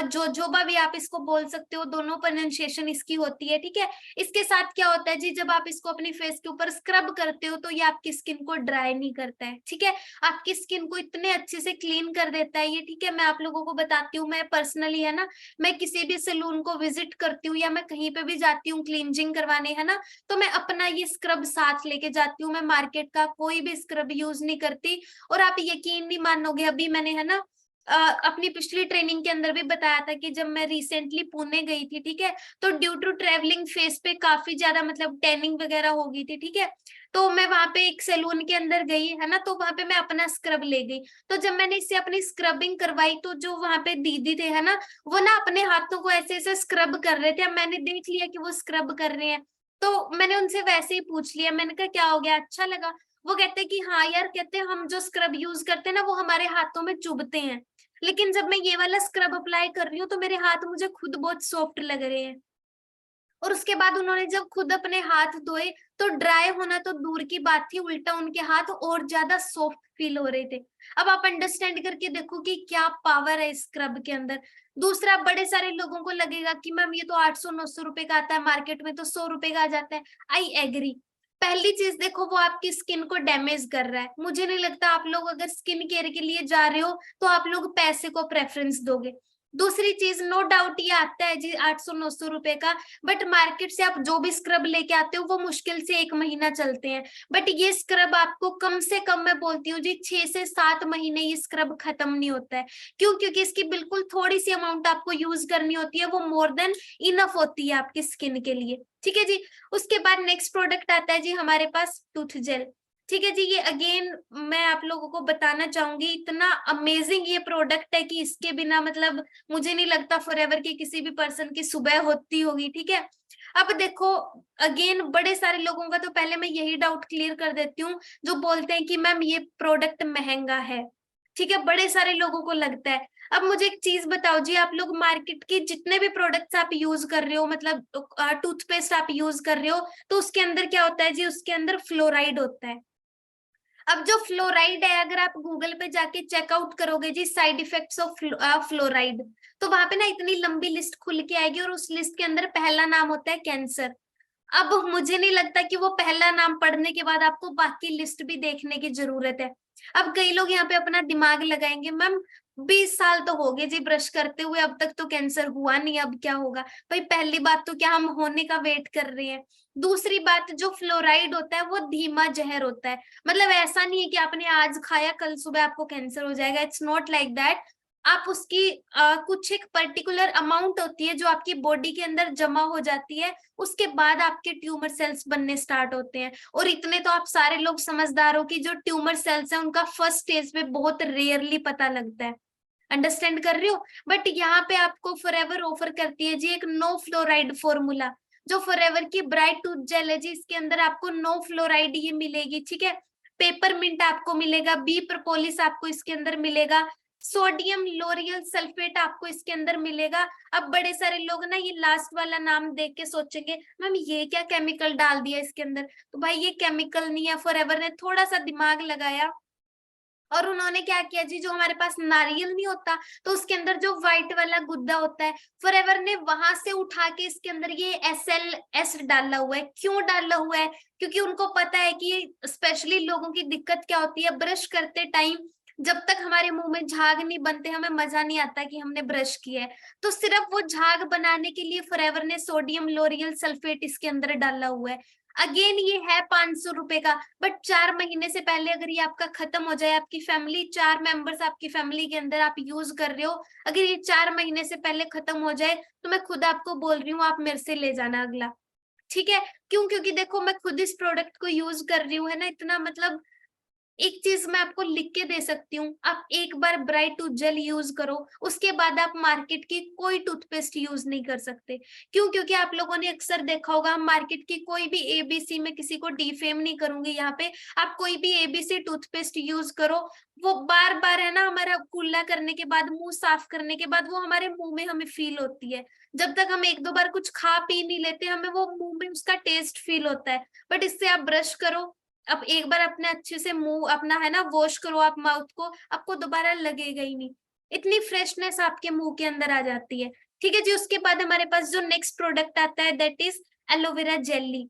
जोजोबा भी आप इसको बोल सकते हो, दोनों प्रोनाउंसिएशन इसकी होती है, ठीक है। इसके साथ क्या होता है जी, जब आप इसको अपनी फेस के ऊपर स्क्रब करते हो तो ये आपकी स्किन को ड्राई नहीं करता है, ठीक है। आपकी स्किन को इतने अच्छे से क्लीन कर देता है ये, ठीक है। मैं आप लोगों को बताती हूँ, मैं पर्सनली है ना, मैं किसी भी सैलून को विजिट करती हूँ या मैं कहीं पे भी जाती हूँ क्लींजिंग करवाने, है ना, तो मैं अपना ये स्क्रब साथ लेके जाती हूँ, मैं मार्केट का कोई भी स्क्रब यूज नहीं करती। और आप यकीन नहीं मानोगे, अभी मैंने है ना अपनी पिछली ट्रेनिंग के अंदर भी बताया था कि जब मैं रिसेंटली पुणे गई थी, ठीक है, तो ड्यू टू ट्रेवलिंग फेस पे काफी ज्यादा मतलब टैनिंग वगैरह हो गई थी, ठीक है। तो मैं वहां पे एक सैलून के अंदर गई, है ना, तो वहां पे मैं अपना स्क्रब ले गई। तो जब मैंने इससे अपनी स्क्रबिंग करवाई तो जो वहां पे दीदी थे, है ना, वो ना अपने हाथों को ऐसे ऐसे स्क्रब कर रहे थे। अब मैंने देख लिया कि वो स्क्रब कर रहे हैं, तो मैंने उनसे वैसे ही पूछ लिया, मैंने कहा क्या हो गया, अच्छा लगा? वो कहते हैं कि हाँ यार, कहते हैं हम जो स्क्रब यूज करते हैं ना वो हमारे हाथों में चुभते हैं, लेकिन जब मैं ये वाला स्क्रब अप्लाई कर रही हूँ तो मेरे हाथ मुझे खुद बहुत सॉफ्ट लग रहे हैं। और उसके बाद उन्होंने जब खुद अपने हाथ धोए तो ड्राई होना तो दूर की बात थी, उल्टा उनके हाथ और ज्यादा सॉफ्ट फील हो रहे थे। अब आप अंडरस्टैंड करके देखो कि क्या पावर है स्क्रब के अंदर। दूसरा, बड़े सारे लोगों को लगेगा कि मैम ये तो 800-900 रुपए का आता है, मार्केट में तो 100 रुपए का आ जाता है। I agree. पहली चीज देखो, वो आपकी स्किन को डैमेज कर रहा है। मुझे नहीं लगता आप लोग अगर स्किन केयर के लिए जा रहे हो तो आप लोग पैसे को प्रेफरेंस दोगे। दूसरी चीज, नो डाउट ये आता है जी 800-900 रुपए का, बट मार्केट से आप जो भी स्क्रब लेके आते हो वो मुश्किल से 1 महीना चलते हैं। बट ये स्क्रब आपको कम से कम, मैं बोलती हूँ जी, 6 से 7 महीने ये स्क्रब खत्म नहीं होता है। क्यों? क्योंकि इसकी बिल्कुल थोड़ी सी अमाउंट आपको यूज करनी होती है, वो मोर देन इनफ होती है आपकी स्किन के लिए, ठीक है जी। उसके बाद नेक्स्ट प्रोडक्ट आता है जी हमारे पास टूथ जेल, ठीक है जी। ये अगेन मैं आप लोगों को बताना चाहूंगी, इतना अमेजिंग ये प्रोडक्ट है कि इसके बिना मतलब मुझे नहीं लगता फॉरएवर की किसी भी पर्सन की सुबह होती होगी, ठीक है। अब देखो, अगेन बड़े सारे लोगों का तो पहले मैं यही डाउट क्लियर कर देती हूँ जो बोलते हैं कि मैम ये प्रोडक्ट महंगा है, ठीक है, बड़े सारे लोगों को लगता है। अब मुझे एक चीज बताओ जी, आप लोग मार्केट के जितने भी प्रोडक्ट्स आप यूज कर रहे हो, मतलब टूथपेस्ट आप यूज कर रहे हो, तो उसके अंदर क्या होता है जी, उसके अंदर फ्लोराइड होता है। अब जो फ्लोराइड है, अगर आप गूगल पे जाके चेकआउट करोगे जी साइड इफेक्ट्स ऑफ फ्लोराइड, तो वहां पे ना इतनी लंबी लिस्ट खुल के आएगी, और उस लिस्ट के अंदर पहला नाम होता है कैंसर। अब मुझे नहीं लगता कि वो पहला नाम पढ़ने के बाद आपको बाकी लिस्ट भी देखने की जरूरत है। अब कई लोग यहाँ पे अपना दिमाग लगाएंगे, मैम 20 साल तो हो गए जी ब्रश करते हुए, अब तक तो कैंसर हुआ नहीं, अब क्या होगा। भाई पहली बात तो क्या हम होने का वेट कर रहे हैं। दूसरी बात, जो फ्लोराइड होता है वो धीमा जहर होता है। मतलब ऐसा नहीं है कि आपने आज खाया कल सुबह आपको कैंसर हो जाएगा, इट्स नॉट लाइक दैट। आप उसकी कुछ एक पर्टिकुलर अमाउंट होती है जो आपकी बॉडी के अंदर जमा हो जाती है, उसके बाद आपके ट्यूमर सेल्स बनने स्टार्ट होते हैं। और इतने तो आप सारे लोग समझदार हो कि जो ट्यूमर सेल्स है उनका फर्स्ट स्टेज पे बहुत रेयरली पता लगता है। अंडरस्टैंड कर रहे हो। बट यहाँ पे आपको फॉरएवर ऑफर करती है जी एक नो फ्लोराइड फॉर्मूला। जो फॉरएवर की ब्राइट टूथ जेल है जी, इसके अंदर आपको नो फ्लोराइड ये मिलेगी, ठीक है। पेपरमिंट आपको मिलेगा, बी प्रोपोलिस आपको इसके अंदर मिलेगा, सोडियम लोरियल सल्फेट आपको इसके अंदर मिलेगा। अब बड़े सारे लोग ना ये लास्ट वाला नाम देख के सोचेंगे मैम ये क्या केमिकल डाल दिया इसके अंदर। तो भाई ये केमिकल नहीं है, फॉरएवर ने थोड़ा सा दिमाग लगाया और उन्होंने क्या किया जी, जो हमारे पास नारियल नहीं होता तो उसके अंदर जो व्हाइट वाला गुद्दा होता है, फॉरएवर ने वहां से उठा के इसके अंदर ये SLS डाला हुआ है। क्यों डाला हुआ है? क्योंकि उनको पता है कि स्पेशली लोगों की दिक्कत क्या होती है, ब्रश करते टाइम जब तक हमारे मुंह में झाग नहीं बनते हमें मजा नहीं आता कि हमने ब्रश किया है। तो सिर्फ वो झाग बनाने के लिए फॉरएवर ने सोडियम लोरियल सल्फेट इसके अंदर डाला हुआ है। अगेन ये है 500 रुपए का, बट 4 महीने से पहले अगर ये आपका खत्म हो जाए, आपकी फैमिली 4 मेंबर्स आपकी फैमिली के अंदर आप यूज कर रहे हो, अगर ये 4 महीने से पहले खत्म हो जाए तो मैं खुद आपको बोल रही हूँ आप मेरे से ले जाना अगला। ठीक है। क्यों? क्योंकि देखो मैं खुद इस प्रोडक्ट को यूज कर रही हूँ, है ना, इतना मतलब एक चीज मैं आपको लिख के दे सकती हूँ, आप एक बार ब्राइट टूथ जेल यूज करो, उसके बाद आप मार्केट की कोई टूथपेस्ट यूज नहीं कर सकते। क्यों? क्योंकि आप लोगों ने अक्सर देखा होगा, हम मार्केट की कोई भी एबीसी, में किसी को डिफेम नहीं करूंगी यहाँ पे, आप कोई भी एबीसी टूथपेस्ट यूज करो, वो बार बार है ना हमारा कुल्ला करने के बाद, मुंह साफ करने के बाद वो हमारे मुंह में हमें फील होती है। जब तक हम एक दो बार कुछ खा पी नहीं लेते हमें वो मुंह में उसका टेस्ट फील होता है। बट इससे आप ब्रश करो, अब एक बार अपने अच्छे से मुंह अपना है ना वॉश करो आप माउथ को, आपको दोबारा लगेगा ही नहीं, इतनी फ्रेशनेस आपके मुंह के अंदर आ जाती है। ठीक है जी। उसके बाद हमारे पास जो नेक्स्ट प्रोडक्ट आता है दैट इज एलोवेरा जेली।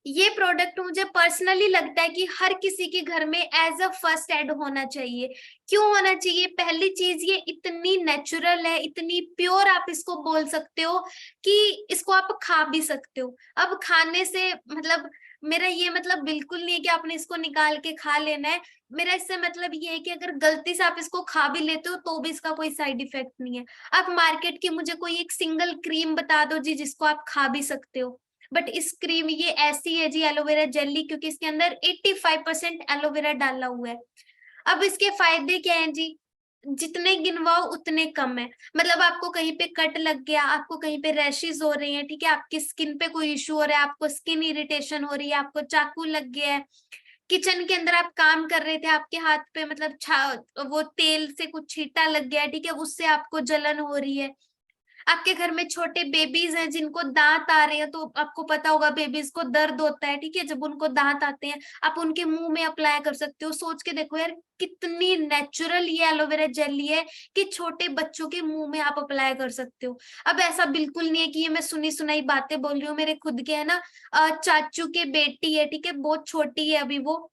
ये प्रोडक्ट मुझे पर्सनली लगता है कि हर किसी के घर में एज अ फर्स्ट एड होना चाहिए। क्यों होना चाहिए? पहली चीज, ये इतनी नेचुरल है, इतनी प्योर, आप इसको बोल सकते हो कि इसको आप खा भी सकते हो। अब खाने से मतलब मेरा ये मतलब बिल्कुल नहीं है कि आपने इसको निकाल के खा लेना है। मेरा इससे मतलब ये है कि अगर गलती से आप इसको खा भी लेते हो तो भी इसका कोई साइड इफेक्ट नहीं है। आप मार्केट की मुझे कोई एक सिंगल क्रीम बता दो जी जिसको आप खा भी सकते हो। बट इस क्रीम ये ऐसी है जी एलोवेरा जेली, क्योंकि इसके अंदर 85% एलोवेरा डाला हुआ है। अब इसके फायदे क्या हैं जी? जितने गिनवाओ उतने कम है। मतलब आपको कहीं पे कट लग गया, आपको कहीं पे रैशेस हो रही हैं, ठीक है, आपकी स्किन पे कोई इश्यू हो रहा है, आपको स्किन इरिटेशन हो रही है, आपको चाकू लग गया है, किचन के अंदर आप काम कर रहे थे, आपके हाथ पे मतलब वो तेल से कुछ छींटा लग गया है, ठीक है, उससे आपको जलन हो रही है, आपके घर में छोटे बेबीज हैं जिनको दांत आ रहे हैं, तो आपको पता होगा बेबीज को दर्द होता है, ठीक है, जब उनको दांत आते हैं, आप उनके मुंह में अप्लाई कर सकते हो। सोच के देखो यार कितनी नेचुरल ये एलोवेरा जेली है कि छोटे बच्चों के मुंह में आप अप्लाई कर सकते हो। अब ऐसा बिल्कुल नहीं है कि ये मैं सुनी सुनाई बातें बोल रही हूँ, मेरे खुद के है ना चाचू के बेटी है, ठीक है, बहुत छोटी है अभी वो,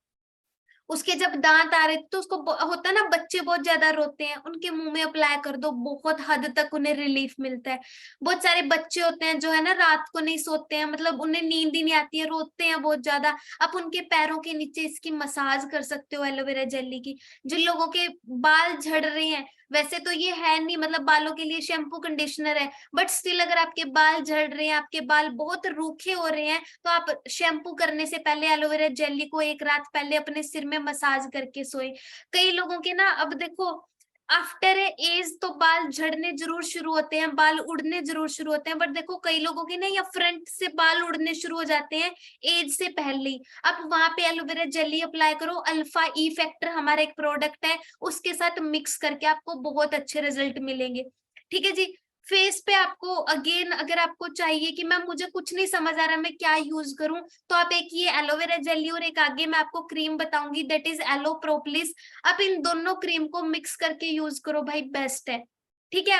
उसके जब दांत आ रहे थे तो उसको होता है ना, बच्चे बहुत ज्यादा रोते हैं, उनके मुंह में अप्लाई कर दो, बहुत हद तक उन्हें रिलीफ मिलता है। बहुत सारे बच्चे होते हैं जो है ना रात को नहीं सोते हैं, मतलब उन्हें नींद ही नहीं आती है, रोते हैं बहुत ज्यादा, आप उनके पैरों के नीचे इसकी मसाज कर सकते हो एलोवेरा जेली की। जिन लोगों के बाल झड़ रहे हैं, वैसे तो ये है नहीं, मतलब बालों के लिए शैम्पू कंडीशनर है, बट स्टिल अगर आपके बाल झड़ रहे हैं, आपके बाल बहुत रूखे हो रहे हैं, तो आप शैम्पू करने से पहले एलोवेरा जेली को एक रात पहले अपने सिर में मसाज करके सोए। कई लोगों के ना, अब देखो आफ्टर एज तो बाल झड़ने जरूर शुरू होते हैं, बाल उड़ने जरूर शुरू होते हैं, बट देखो कई लोगों के ना या फ्रंट से बाल उड़ने शुरू हो जाते हैं एज से पहले ही। आप वहां पे एलोवेरा जेली अप्लाई करो, अल्फा ई फैक्टर हमारा एक प्रोडक्ट है, उसके साथ मिक्स करके आपको बहुत अच्छे रिजल्ट मिलेंगे। ठीक है जी। फेस पे आपको अगेन अगर आपको चाहिए कि मैम मुझे कुछ नहीं समझ आ रहा मैं क्या यूज करूं, तो आप एक ये एलोवेरा जेली और एक आगे मैं आपको क्रीम बताऊंगी, दैट इज एलो प्रोप्लिस। आप इन दोनों क्रीम को मिक्स करके यूज करो भाई, बेस्ट है। ठीक है।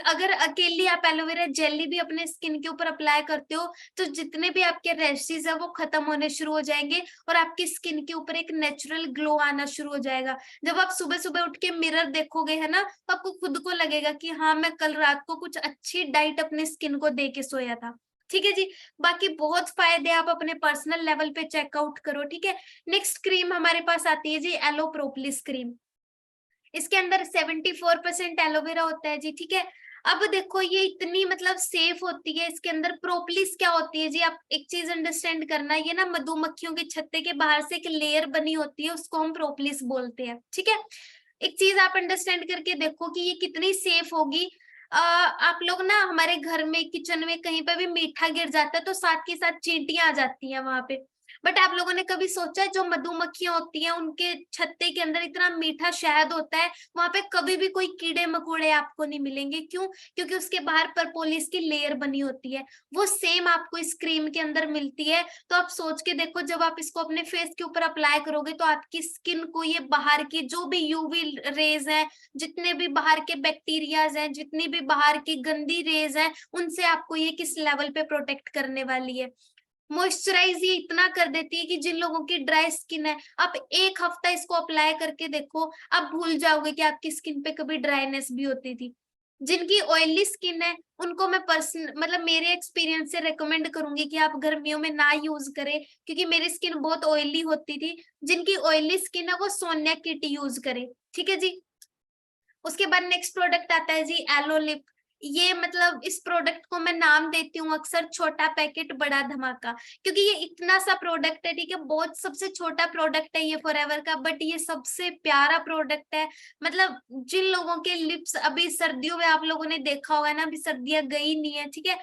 अगर अकेली आप एलोवेरा जेली भी अपने स्किन के ऊपर अप्लाई करते हो तो जितने भी आपके रैशेज है वो खत्म होने शुरू हो जाएंगे और आपकी स्किन के ऊपर एक नेचुरल ग्लो आना शुरू हो जाएगा। जब आप सुबह सुबह उठ के मिरर देखोगे है ना, तो आपको खुद को लगेगा कि हाँ मैं कल रात को कुछ अच्छी डाइट अपने स्किन को दे के सोया था। ठीक है जी। बाकी बहुत फायदे आप अपने पर्सनल लेवल पे चेकआउट करो। ठीक है। नेक्स्ट क्रीम हमारे पास आती है जी एलो प्रोपोलिस क्रीम। इसके अंदर 74% एलोवेरा होता है जी। ठीक है। अब देखो ये इतनी मतलब सेफ होती है, इसके अंदर प्रोपोलिस क्या होती है जी, आप एक चीज अंडरस्टैंड करना, ये ना मधुमक्खियों के छत्ते के बाहर से एक लेयर बनी होती है, उसको हम प्रोपोलिस बोलते हैं। ठीक है। एक चीज आप अंडरस्टैंड करके देखो कि ये कितनी सेफ होगी। आप लोग ना हमारे घर में किचन में कहीं पे भी मीठा गिर जाता है तो साथ के साथ चींटियां आ जाती हैं वहां पे। बट आप लोगों ने कभी सोचा है जो मधुमक्खियां होती हैं उनके छत्ते के अंदर इतना मीठा शहद होता है, वहां पे कभी भी कोई कीड़े मकोड़े आपको नहीं मिलेंगे। क्यों? क्योंकि उसके बाहर परपोलिस की लेयर बनी होती है। वो सेम आपको इस क्रीम के अंदर मिलती है। तो आप सोच के देखो जब आप इसको अपने फेस के ऊपर अप्लाई करोगे तो आपकी स्किन को ये बाहर की जो भी यूवी रेज है, जितने भी बाहर के बैक्टीरियाज हैं, जितनी भी बाहर की गंदी रेज है, उनसे आपको ये किस लेवल पे प्रोटेक्ट करने वाली है। मॉइस्चराइज ये इतना कर देती है कि जिन लोगों की ड्राई स्किन है, आप एक हफ्ता इसको अप्लाई करके देखो, आप भूल जाओगे कि आपकी स्किन पे कभी ड्राइनेस भी होती थी। जिनकी ऑयली स्किन है उनको मैं पर्सन मतलब मेरे एक्सपीरियंस से रेकमेंड करूंगी कि आप गर्मियों में ना यूज करें, क्योंकि मेरी स्किन बहुत ऑयली होती थी। जिनकी ऑयली स्किन है वो सोनिया किट यूज करे। ठीक है जी। उसके बाद नेक्स्ट प्रोडक्ट आता है जी एलो लिप। ये मतलब इस प्रोडक्ट को मैं नाम देती हूँ अक्सर छोटा पैकेट बड़ा धमाका, क्योंकि ये इतना सा प्रोडक्ट है। ठीक है। बहुत सबसे छोटा प्रोडक्ट है ये फॉरएवर का, बट ये सबसे प्यारा प्रोडक्ट है। मतलब जिन लोगों के लिप्स अभी सर्दियों में आप लोगों ने देखा होगा ना, अभी सर्दियां गई नहीं है। ठीक है।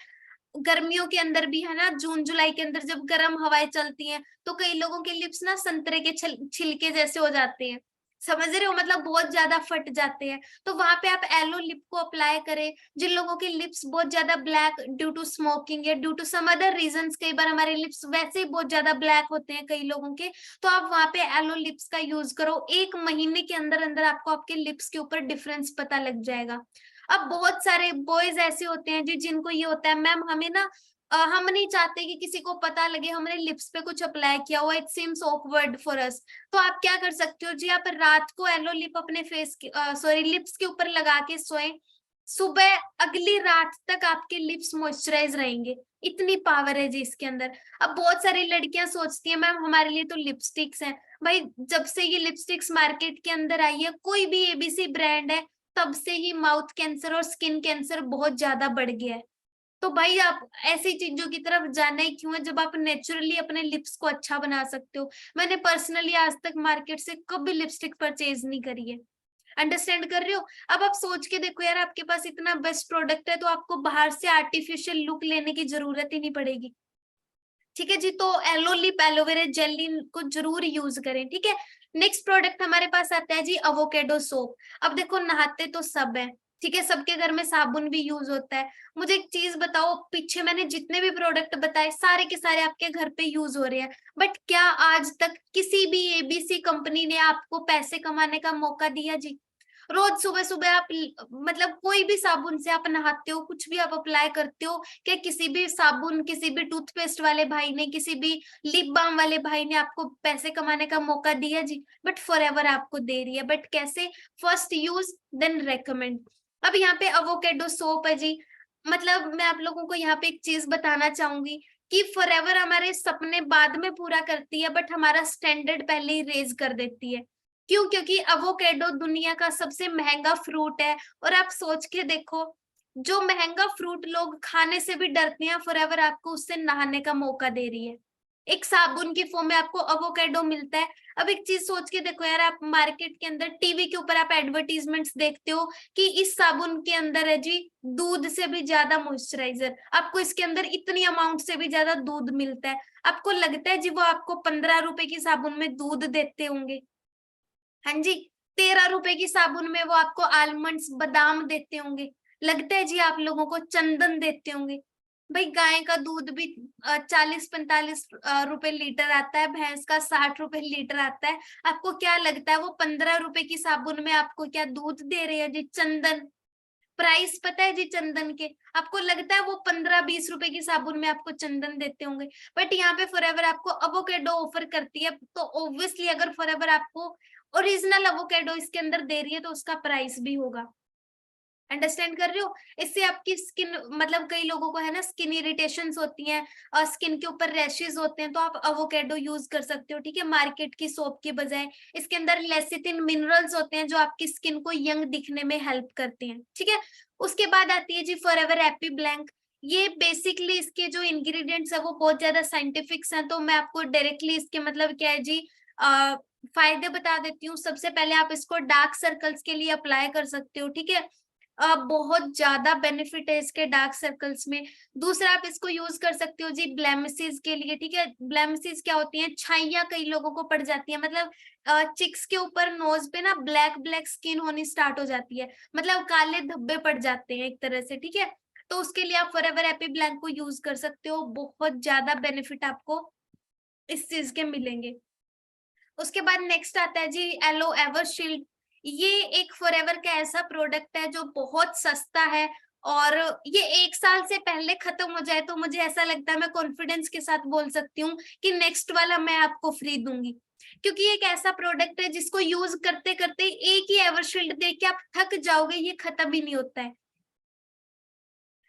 गर्मियों के अंदर भी है ना, जून जुलाई के अंदर जब गर्म हवाएं चलती हैं तो कई लोगों के लिप्स ना संतरे के छिलके जैसे हो जाते हैं। समझ रहे हो, मतलब बहुत ज्यादा फट जाते हैं। तो वहां पे आप एलो लिप को अप्लाई करें। जिन लोगों के लिप्स बहुत ज्यादा ब्लैक ड्यू टू स्मोकिंग या due to some other reasons, कई बार हमारे लिप्स वैसे ही बहुत ज्यादा ब्लैक होते हैं कई लोगों के, तो आप वहां पे एलो लिप्स का यूज करो। 1 महीने के अंदर अंदर आपको आपके लिप्स के ऊपर डिफरेंस पता लग जाएगा। अब बहुत सारे बॉयज ऐसे होते हैं जी जिनको ये होता है मैम हमें ना हम नहीं चाहते कि किसी को पता लगे हमने लिप्स पे कुछ अप्लाई किया हुआ, it seems awkward for us. तो आप क्या कर सकते हो जी, आप रात को एलो लिप अपने फेस के सॉरी लिप्स के ऊपर लगा के सोएं। सुबह अगली रात तक आपके लिप्स मॉइस्चराइज रहेंगे। इतनी पावर है जी इसके अंदर। अब बहुत सारी लड़कियां सोचती हैं मैम हमारे लिए तो लिपस्टिक्स हैं। भाई जब से ये लिपस्टिक्स मार्केट के अंदर आई है, कोई भी एबीसी ब्रांड है, तब से ही माउथ कैंसर और स्किन कैंसर बहुत ज्यादा बढ़ गया है। तो भाई आप ऐसी चीजों की तरफ जाना ही क्यों है जब आप नेचुरली अपने लिप्स को अच्छा बना सकते हो। मैंने पर्सनली आज तक मार्केट से कभी लिपस्टिक परचेज नहीं करी है। अंडरस्टैंड कर रहे हो? अब आप सोच के देखो यार, आपके पास इतना बेस्ट प्रोडक्ट है तो आपको बाहर से आर्टिफिशियल लुक लेने की जरूरत ही नहीं पड़ेगी। ठीक है जी। तो एलो लिप एलोवेरा जेली को जरूर यूज करें। ठीक है। नेक्स्ट प्रोडक्ट हमारे पास आता है जी अवोकेडो सोप। अब देखो नहाते तो सब है, ठीक है, सबके घर में साबुन भी यूज होता है। मुझे एक चीज बताओ, पीछे मैंने जितने भी प्रोडक्ट बताए सारे के सारे आपके घर पे यूज हो रहे हैं, बट क्या आज तक किसी भी एबीसी कंपनी ने आपको पैसे कमाने का मौका दिया जी? रोज सुबह सुबह आप मतलब कोई भी साबुन से आप नहाते हो, कुछ भी आप अप्लाई करते हो, क्या किसी भी साबुन किसी भी टूथपेस्ट वाले भाई ने किसी भी लिप बाम वाले भाई ने आपको पैसे कमाने का मौका दिया जी? बट फॉरएवर आपको दे रही है। बट कैसे? First use then recommend. अब यहाँ पे अवोकेडो सोप है जी। मतलब मैं आप लोगों को यहाँ पे एक चीज बताना चाहूंगी कि फॉरएवर हमारे सपने बाद में पूरा करती है बट हमारा स्टैंडर्ड पहले ही रेज कर देती है। क्यों? क्योंकि अवोकेडो दुनिया का सबसे महंगा फ्रूट है। और आप सोच के देखो, जो महंगा फ्रूट लोग खाने से भी डरते हैं, फॉरएवर आपको उससे नहाने का मौका दे रही है। एक साबुन की फॉर्म में आपको अवोकेडो मिलता है। अब एक चीज सोच के देखो यार, आप मार्केट के अंदर टीवी के ऊपर आप एडवर्टीजमेंट्स देखते हो कि इस साबुन के अंदर है जी दूध से भी ज्यादा मॉइस्चराइजर, आपको इसके अंदर इतनी अमाउंट से भी ज्यादा दूध मिलता है। आपको लगता है जी वो आपको 15 रुपए की साबुन में दूध देते होंगे? हाँ जी। 13 रुपए की साबुन में वो आपको आलमंड्स बादाम देते होंगे? लगता है जी आप लोगों को चंदन देते होंगे? भाई गाय का दूध भी 40-45 रुपए लीटर आता है, भैंस का 60 रुपए लीटर आता है। आपको क्या लगता है वो 15 रुपए की साबुन में आपको क्या दूध दे रहे हैं जी? चंदन। प्राइस पता है जी चंदन के? आपको लगता है वो 15-20 रुपए की साबुन में आपको चंदन देते होंगे? बट यहाँ पे फॉरएवर आपको अवोकेडो ऑफर करती है, तो ऑब्वियसली अगर फॉरएवर आपको ओरिजिनल अवोकेडो इसके अंदर दे रही है तो उसका प्राइस भी होगा। अंडरस्टैंड कर रहे हो? इससे आपकी स्किन, मतलब कई लोगों को है ना स्किन इरिटेशंस होती हैं और स्किन के ऊपर रैशेस होते हैं, तो आप अवोकेडो यूज कर सकते हो, ठीक है, मार्केट की सोप के बजाय। इसके अंदर लेसिथिन मिनरल्स होते हैं जो आपकी स्किन को यंग दिखने में हेल्प करते हैं, ठीक है। उसके बाद आती है जी फॉरएवर हैप्पी ब्लैंक। ये बेसिकली इसके जो इंग्रेडिएंट्स है वो बहुत ज्यादा साइंटिफिक्स हैं, तो मैं आपको डायरेक्टली इसके मतलब क्या है जी फायदे बता देती हूँ। सबसे पहले आप इसको डार्क सर्कल्स के लिए अप्लाई कर सकते हो, ठीक है। बहुत ज्यादा बेनिफिट है इसके डार्क सर्कल्स में। दूसरा आप इसको यूज कर सकते हो जी ब्लेमिसेस के लिए, ठीक है। ब्लेमिसेस क्या होती हैं? छाइयां कई लोगों को पड़ जाती है, मतलब चिक्स के ऊपर नोज पे ना ब्लैक ब्लैक स्किन होनी स्टार्ट हो जाती है, मतलब काले धब्बे पड़ जाते हैं एक तरह से, ठीक है। तो उसके लिए आप फॉरएवर हैप्पी ब्लैंक को यूज कर सकते हो, बहुत ज्यादा बेनिफिट आपको इस चीज के मिलेंगे। उसके बाद नेक्स्ट आता है जी एलो एवर शील्ड। ये एक फॉरएवर का ऐसा प्रोडक्ट है जो बहुत सस्ता है, और ये 1 साल से पहले खत्म हो जाए तो मुझे ऐसा लगता है मैं कॉन्फिडेंस के साथ बोल सकती हूँ कि नेक्स्ट वाला मैं आपको फ्री दूंगी, क्योंकि ये एक ऐसा प्रोडक्ट है जिसको यूज करते करते एक ही एवर शील्ड देख के आप थक जाओगे, ये खत्म ही नहीं होता है।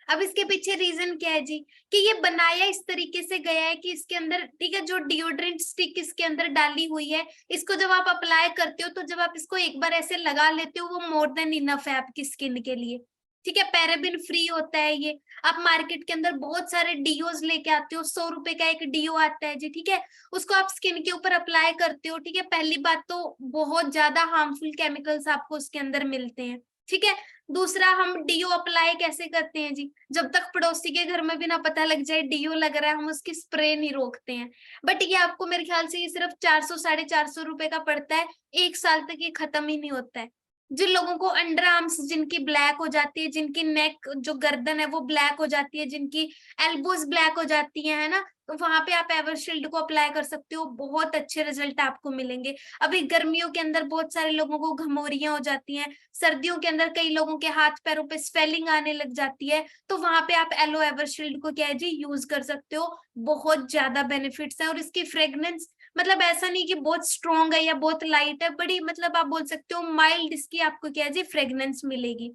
अब इसके पीछे रीजन क्या है जी? कि ये बनाया इस तरीके से गया है कि इसके अंदर, ठीक है, जो डिओड्रेंट स्टिक इसके अंदर डाली हुई है, इसको जब आप अप्लाई करते हो तो जब आप इसको एक बार ऐसे लगा लेते हो वो मोर देन इनफ है आपकी स्किन के लिए, ठीक है। पैराबिन फ्री होता है ये। आप मार्केट के अंदर बहुत सारे डीओज लेके आते हो, 100 रुपए का एक डीओ आता है जी, ठीक है। उसको आप स्किन के ऊपर अप्लाई करते हो, ठीक है। पहली बात तो बहुत ज्यादा हार्मफुल केमिकल्स आपको उसके अंदर मिलते हैं, ठीक है। दूसरा, हम डीओ अप्लाई कैसे करते हैं जी? जब तक पड़ोसी के घर में भी ना पता लग जाए डीओ लग रहा है, हम उसकी स्प्रे नहीं रोकते हैं। बट ये आपको मेरे ख्याल से ये सिर्फ 400-450 रुपए का पड़ता है, 1 साल तक ये खत्म ही नहीं होता है। जिन लोगों को अंडर आर्म्स जिनकी ब्लैक हो जाती है, जिनकी नेक जो गर्दन है वो ब्लैक हो जाती है, जिनकी एल्बोज ब्लैक हो जाती है ना, तो वहां पे आप एवरशील्ड को अप्लाई कर सकते हो, बहुत अच्छे रिजल्ट आपको मिलेंगे। अभी गर्मियों के अंदर बहुत सारे लोगों को घमौरियां हो जाती हैं, सर्दियों के अंदर कई लोगों के हाथ पैरों पे स्वेलिंग आने लग जाती है, तो वहां पे आप एलो एवरशील्ड को क्या है जी यूज कर सकते हो। बहुत ज्यादा बेनिफिट्स है, और इसकी फ्रेग्रेंस मतलब ऐसा नहीं कि बहुत स्ट्रॉन्ग है या बहुत लाइट है, बड़ी मतलब आप बोल सकते हो माइल्ड इसकी आपको क्या है जी फ्रेग्रेंस मिलेगी।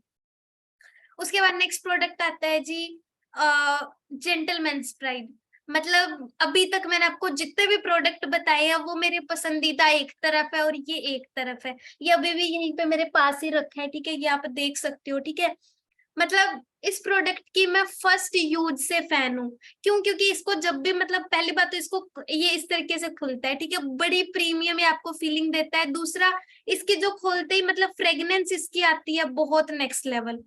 उसके बाद नेक्स्ट प्रोडक्ट आता है जी जेंटलमैन्स प्राइड। मतलब अभी तक मैंने आपको जितने भी प्रोडक्ट बताए हैं वो मेरे पसंदीदा एक तरफ है और ये एक तरफ है, ये अभी भी यहीं पे मेरे पास ही रखा है, ठीक है, ये आप देख सकते हो, ठीक है। मतलब इस प्रोडक्ट की मैं फर्स्ट यूज से फैन हूँ। क्यों? क्योंकि इसको जब भी, मतलब पहली बात तो इसको ये इस तरीके से खुलता है, ठीक है, बड़ी प्रीमियम ये आपको फीलिंग देता है। दूसरा, इसकी जो खोलते ही मतलब फ्रेग्रेंस इसकी आती है बहुत नेक्स्ट लेवल,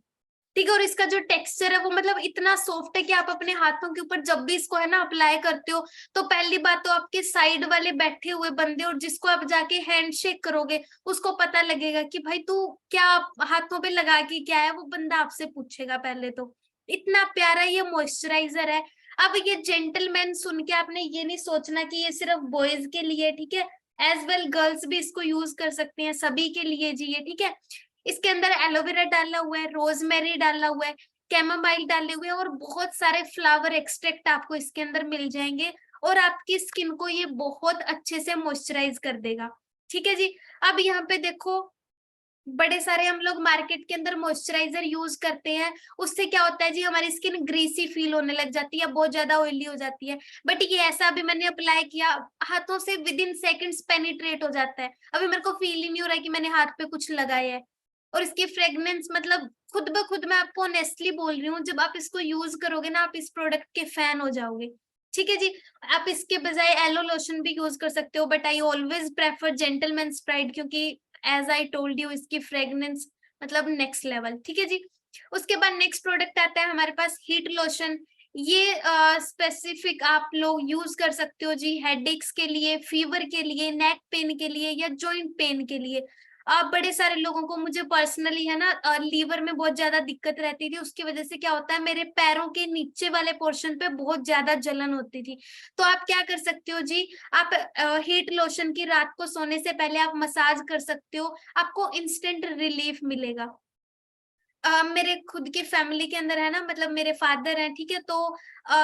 ठीक है। और इसका जो टेक्सचर है वो मतलब इतना सॉफ्ट है कि आप अपने हाथों के ऊपर जब भी इसको है ना अप्लाई करते हो, तो पहली बात तो आपके साइड वाले बैठे हुए बंदे और जिसको आप जाके हैंड शेक करोगे उसको पता लगेगा कि भाई तू क्या हाथों पे लगा के क्या है, वो बंदा आपसे पूछेगा पहले तो। इतना प्यारा ये मॉइस्चराइजर है। अब ये जेंटलमैन सुन के आपने ये नहीं सोचना कि ये सिर्फ बॉयज के लिए, ठीक है, एज वेल गर्ल्स भी इसको यूज कर सकते हैं, सभी के लिए जी ये, ठीक है। इसके अंदर एलोवेरा डाला हुआ है, रोजमेरी डाला हुआ है, कैमोमाइल डाले हुए हैं, और बहुत सारे फ्लावर एक्सट्रैक्ट आपको इसके अंदर मिल जाएंगे, और आपकी स्किन को ये बहुत अच्छे से मॉइस्चराइज कर देगा, ठीक है जी। अब यहाँ पे देखो, बड़े सारे हम लोग मार्केट के अंदर मॉइस्चराइजर यूज करते हैं, उससे क्या होता है जी हमारी स्किन ग्रीसी फील होने लग जाती है, बहुत ज्यादा ऑयली हो जाती है। बट ये ऐसा अभी मैंने अप्लाई किया, हाथों से विद इन सेकेंड्स पेनिट्रेट हो जाता है, अभी मेरे को फील ही नहीं हो रहा है कि मैंने हाथ पे कुछ लगाया है। और इसकी फ्रेग्रेंस मतलब खुद ब खुद मैं आपको ऑनेस्टली बोल रही हूँ, जब आप इसको यूज करोगे ना आप इस प्रोडक्ट के फैन हो जाओगे, ठीक है जी। आप इसके बजाय एलो लोशन भी यूज कर सकते हो, but I always prefer gentleman spray, क्योंकि एज आई टोल्ड यू इसकी फ्रेग्रेंस मतलब नेक्स्ट लेवल। ठीक है जी। उसके बाद नेक्स्ट प्रोडक्ट आता है हमारे पास हीट लोशन। ये स्पेसिफिक आप लोग यूज कर सकते हो जी हेडेक्स के लिए, फीवर के लिए, नेक पेन के लिए या जॉइंट पेन के लिए। बड़े सारे लोगों को, मुझे पर्सनली है ना लीवर में बहुत ज्यादा दिक्कत रहती थी, उसकी वजह से क्या होता है मेरे पैरों के नीचे वाले पोर्शन पे बहुत ज्यादा जलन होती थी। तो आप क्या कर सकते हो जी, आप हीट लोशन की रात को सोने से पहले आप मसाज कर सकते हो, आपको इंस्टेंट रिलीफ मिलेगा। मेरे खुद के फैमिली के अंदर है ना, मतलब मेरे फादर हैं, ठीक है, तो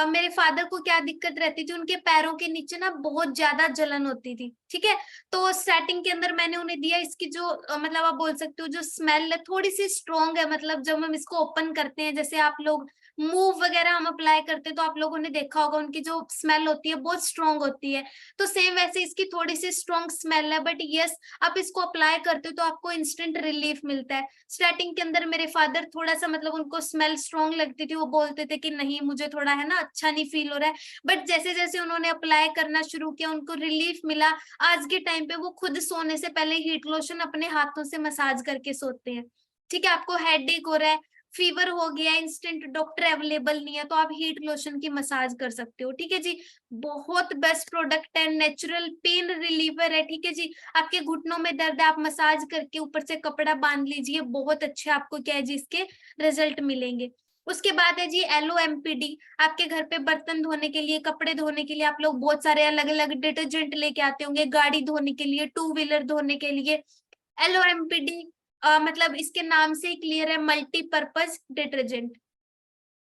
मेरे फादर को क्या दिक्कत रहती थी, उनके पैरों के नीचे ना बहुत ज्यादा जलन होती थी। ठीक है, तो स्टार्टिंग के अंदर मैंने उन्हें दिया, इसकी जो मतलब आप बोल सकते हो जो स्मेल है थोड़ी सी स्ट्रॉन्ग है, मतलब जब हम इसको ओपन करते हैं, जैसे आप लोग मूव वगैरह हम अप्लाई करते हैं तो आप लोगों ने देखा होगा उनकी जो स्मेल होती है बहुत स्ट्रॉन्ग होती है। तो सेम वैसे इसकी थोड़ी सी स्ट्रॉन्ग स्मेल है, बट यस आप इसको अप्लाई करते हो तो आपको इंस्टेंट रिलीफ मिलता है। स्टार्टिंग के अंदर मेरे फादर थोड़ा सा मतलब उनको स्मेल स्ट्रॉन्ग लगती थी, वो बोलते थे कि नहीं मुझे थोड़ा है ना अच्छा नहीं फील हो रहा है, बट जैसे जैसे उन्होंने अप्लाई करना शुरू किया उनको रिलीफ मिला। आज के टाइम पे वो खुद सोने से पहले हीट लोशन अपने हाथों से मसाज करके सोते हैं। ठीक है, आपको हेडेक हो रहा है, फीवर हो गया, इंस्टेंट डॉक्टर अवेलेबल नहीं है, तो आप हीट लोशन की मसाज कर सकते हो। ठीक है जी, बहुत बेस्ट प्रोडक्ट है, नेचुरल पेन रिलीवर है। ठीक है जी, आपके घुटनों में दर्द है, आप मसाज करके ऊपर से कपड़ा बांध लीजिए, बहुत अच्छे आपको क्या है जी इसके रिजल्ट मिलेंगे। उसके बाद है जी एलो एमपीडी। आपके घर पे बर्तन धोने के लिए, कपड़े धोने के लिए आप लोग बहुत सारे अलग अलग डिटर्जेंट लेके आते होंगे, गाड़ी धोने के लिए, टू व्हीलर धोने के लिए। एलो एमपीडी मतलब इसके नाम से ही क्लियर है, मल्टीपर्पज डिटर्जेंट।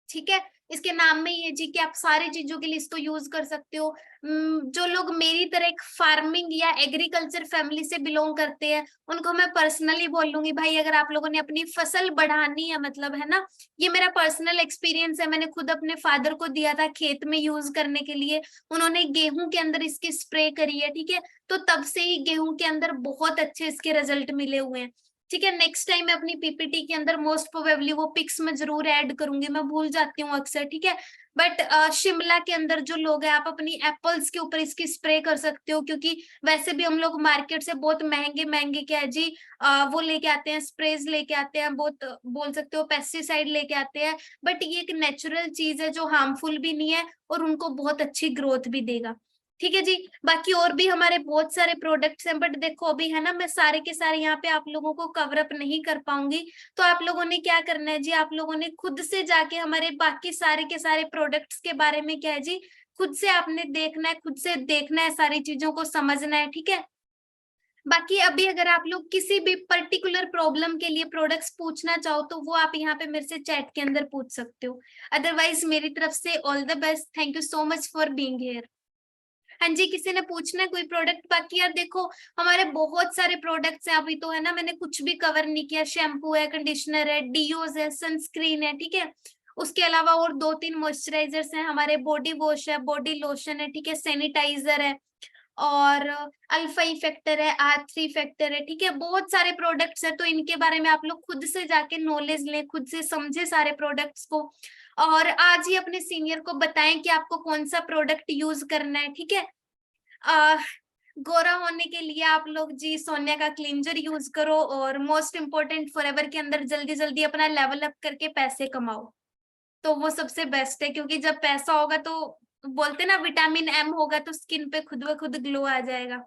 ठीक है, इसके नाम में ही है जी कि आप सारी चीजों के लिए इसको यूज कर सकते हो। जो लोग मेरी तरह एक फार्मिंग या एग्रीकल्चर फैमिली से बिलोंग करते हैं उनको मैं पर्सनली बोल लूंगी, भाई अगर आप लोगों ने अपनी फसल बढ़ानी है, मतलब है ना, ये मेरा पर्सनल एक्सपीरियंस है, मैंने खुद अपने फादर को दिया था खेत में यूज करने के लिए, उन्होंने गेहूं के अंदर इसकी स्प्रे करी है। ठीक है, तो तब से ही गेहूं के अंदर बहुत अच्छे इसके रिजल्ट मिले हुए हैं। ठीक है, नेक्स्ट टाइम मैं अपनी पीपीटी के अंदर मोस्ट प्रोबेबली वो पिक्स में जरूर ऐड करूंगी, मैं भूल जाती हूँ अक्सर। ठीक है, बट शिमला के अंदर जो लोग हैं आप अपनी एप्पल्स के ऊपर इसकी स्प्रे कर सकते हो, क्योंकि वैसे भी हम लोग मार्केट से बहुत महंगे महंगे क्या है जी वो लेके आते हैं, स्प्रेज लेके आते हैं, बहुत बोल सकते हो पेस्टिसाइड लेके आते हैं, बट ये एक नेचुरल चीज है जो हार्मफुल भी नहीं है और उनको बहुत अच्छी ग्रोथ भी देगा। ठीक है जी, बाकी और भी हमारे बहुत सारे प्रोडक्ट्स हैं, बट देखो अभी है ना मैं सारे के सारे यहाँ पे आप लोगों को कवर अप नहीं कर पाऊंगी, तो आप लोगों ने क्या करना है जी, आप लोगों ने खुद से जाके हमारे बाकी सारे के सारे प्रोडक्ट्स के बारे में क्या है जी, खुद से आपने देखना है, खुद से देखना है, सारी चीजों को समझना है। ठीक है, बाकी अभी अगर आप लोग किसी भी पर्टिकुलर प्रॉब्लम के लिए प्रोडक्ट्स पूछना चाहो तो वो आप यहाँ पे मेरे से चैट के अंदर पूछ सकते हो। अदरवाइज मेरी तरफ से all the best, thank you so much for being here. हाँ जी, किसी ने पूछना है कोई प्रोडक्ट? बाकी यार देखो हमारे बहुत सारे प्रोडक्ट्स हैं, अभी तो है ना मैंने कुछ भी कवर नहीं किया, शैम्पू है, कंडीशनर है, डीओज है, सनस्क्रीन है। ठीक है, उसके अलावा और 2-3 मॉइस्चराइजर्स हैं हमारे, बॉडी वॉश है, बॉडी लोशन है, ठीक है, सैनिटाइजर है, और अल्फा इफेक्टर है, R3 फैक्टर है। ठीक है, बहुत सारे प्रोडक्ट्स है, तो इनके बारे में आप लोग खुद से जाके नॉलेज लें, खुद से समझे सारे प्रोडक्ट्स को, और आज ही अपने सीनियर को बताएं कि आपको कौन सा प्रोडक्ट यूज करना है। ठीक है, गोरा होने के लिए आप लोग जी सोनिया का क्लींजर यूज करो, और मोस्ट इम्पोर्टेंट फॉरएवर के अंदर जल्दी जल्दी अपना लेवल अप करके पैसे कमाओ, तो वो सबसे बेस्ट है, क्योंकि जब पैसा होगा तो बोलते ना विटामिन एम होगा तो स्किन पे खुद ब खुद ग्लो आ जाएगा।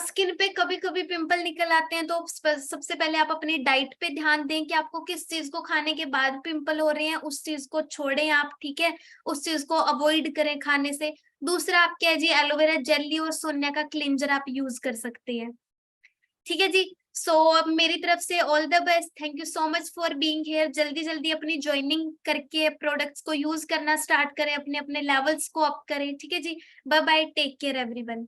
स्किन पे कभी कभी पिंपल निकल आते हैं, तो सबसे पहले आप अपनी डाइट पे ध्यान दें कि आपको किस चीज को खाने के बाद पिंपल हो रहे हैं, उस चीज को छोड़ें आप। ठीक है, उस चीज को अवॉइड करें खाने से। दूसरा आप क्या है जी, एलोवेरा जेली और सोनिया का क्लिंजर आप यूज कर सकते हैं। ठीक है जी, सो अब मेरी तरफ से all the best, thank you so much for being here. जल्दी जल्दी अपनी ज्वाइनिंग करके प्रोडक्ट्स को यूज करना स्टार्ट करें, अपने अपने लेवल्स को अप करें। ठीक है जी, bye bye, take care everyone.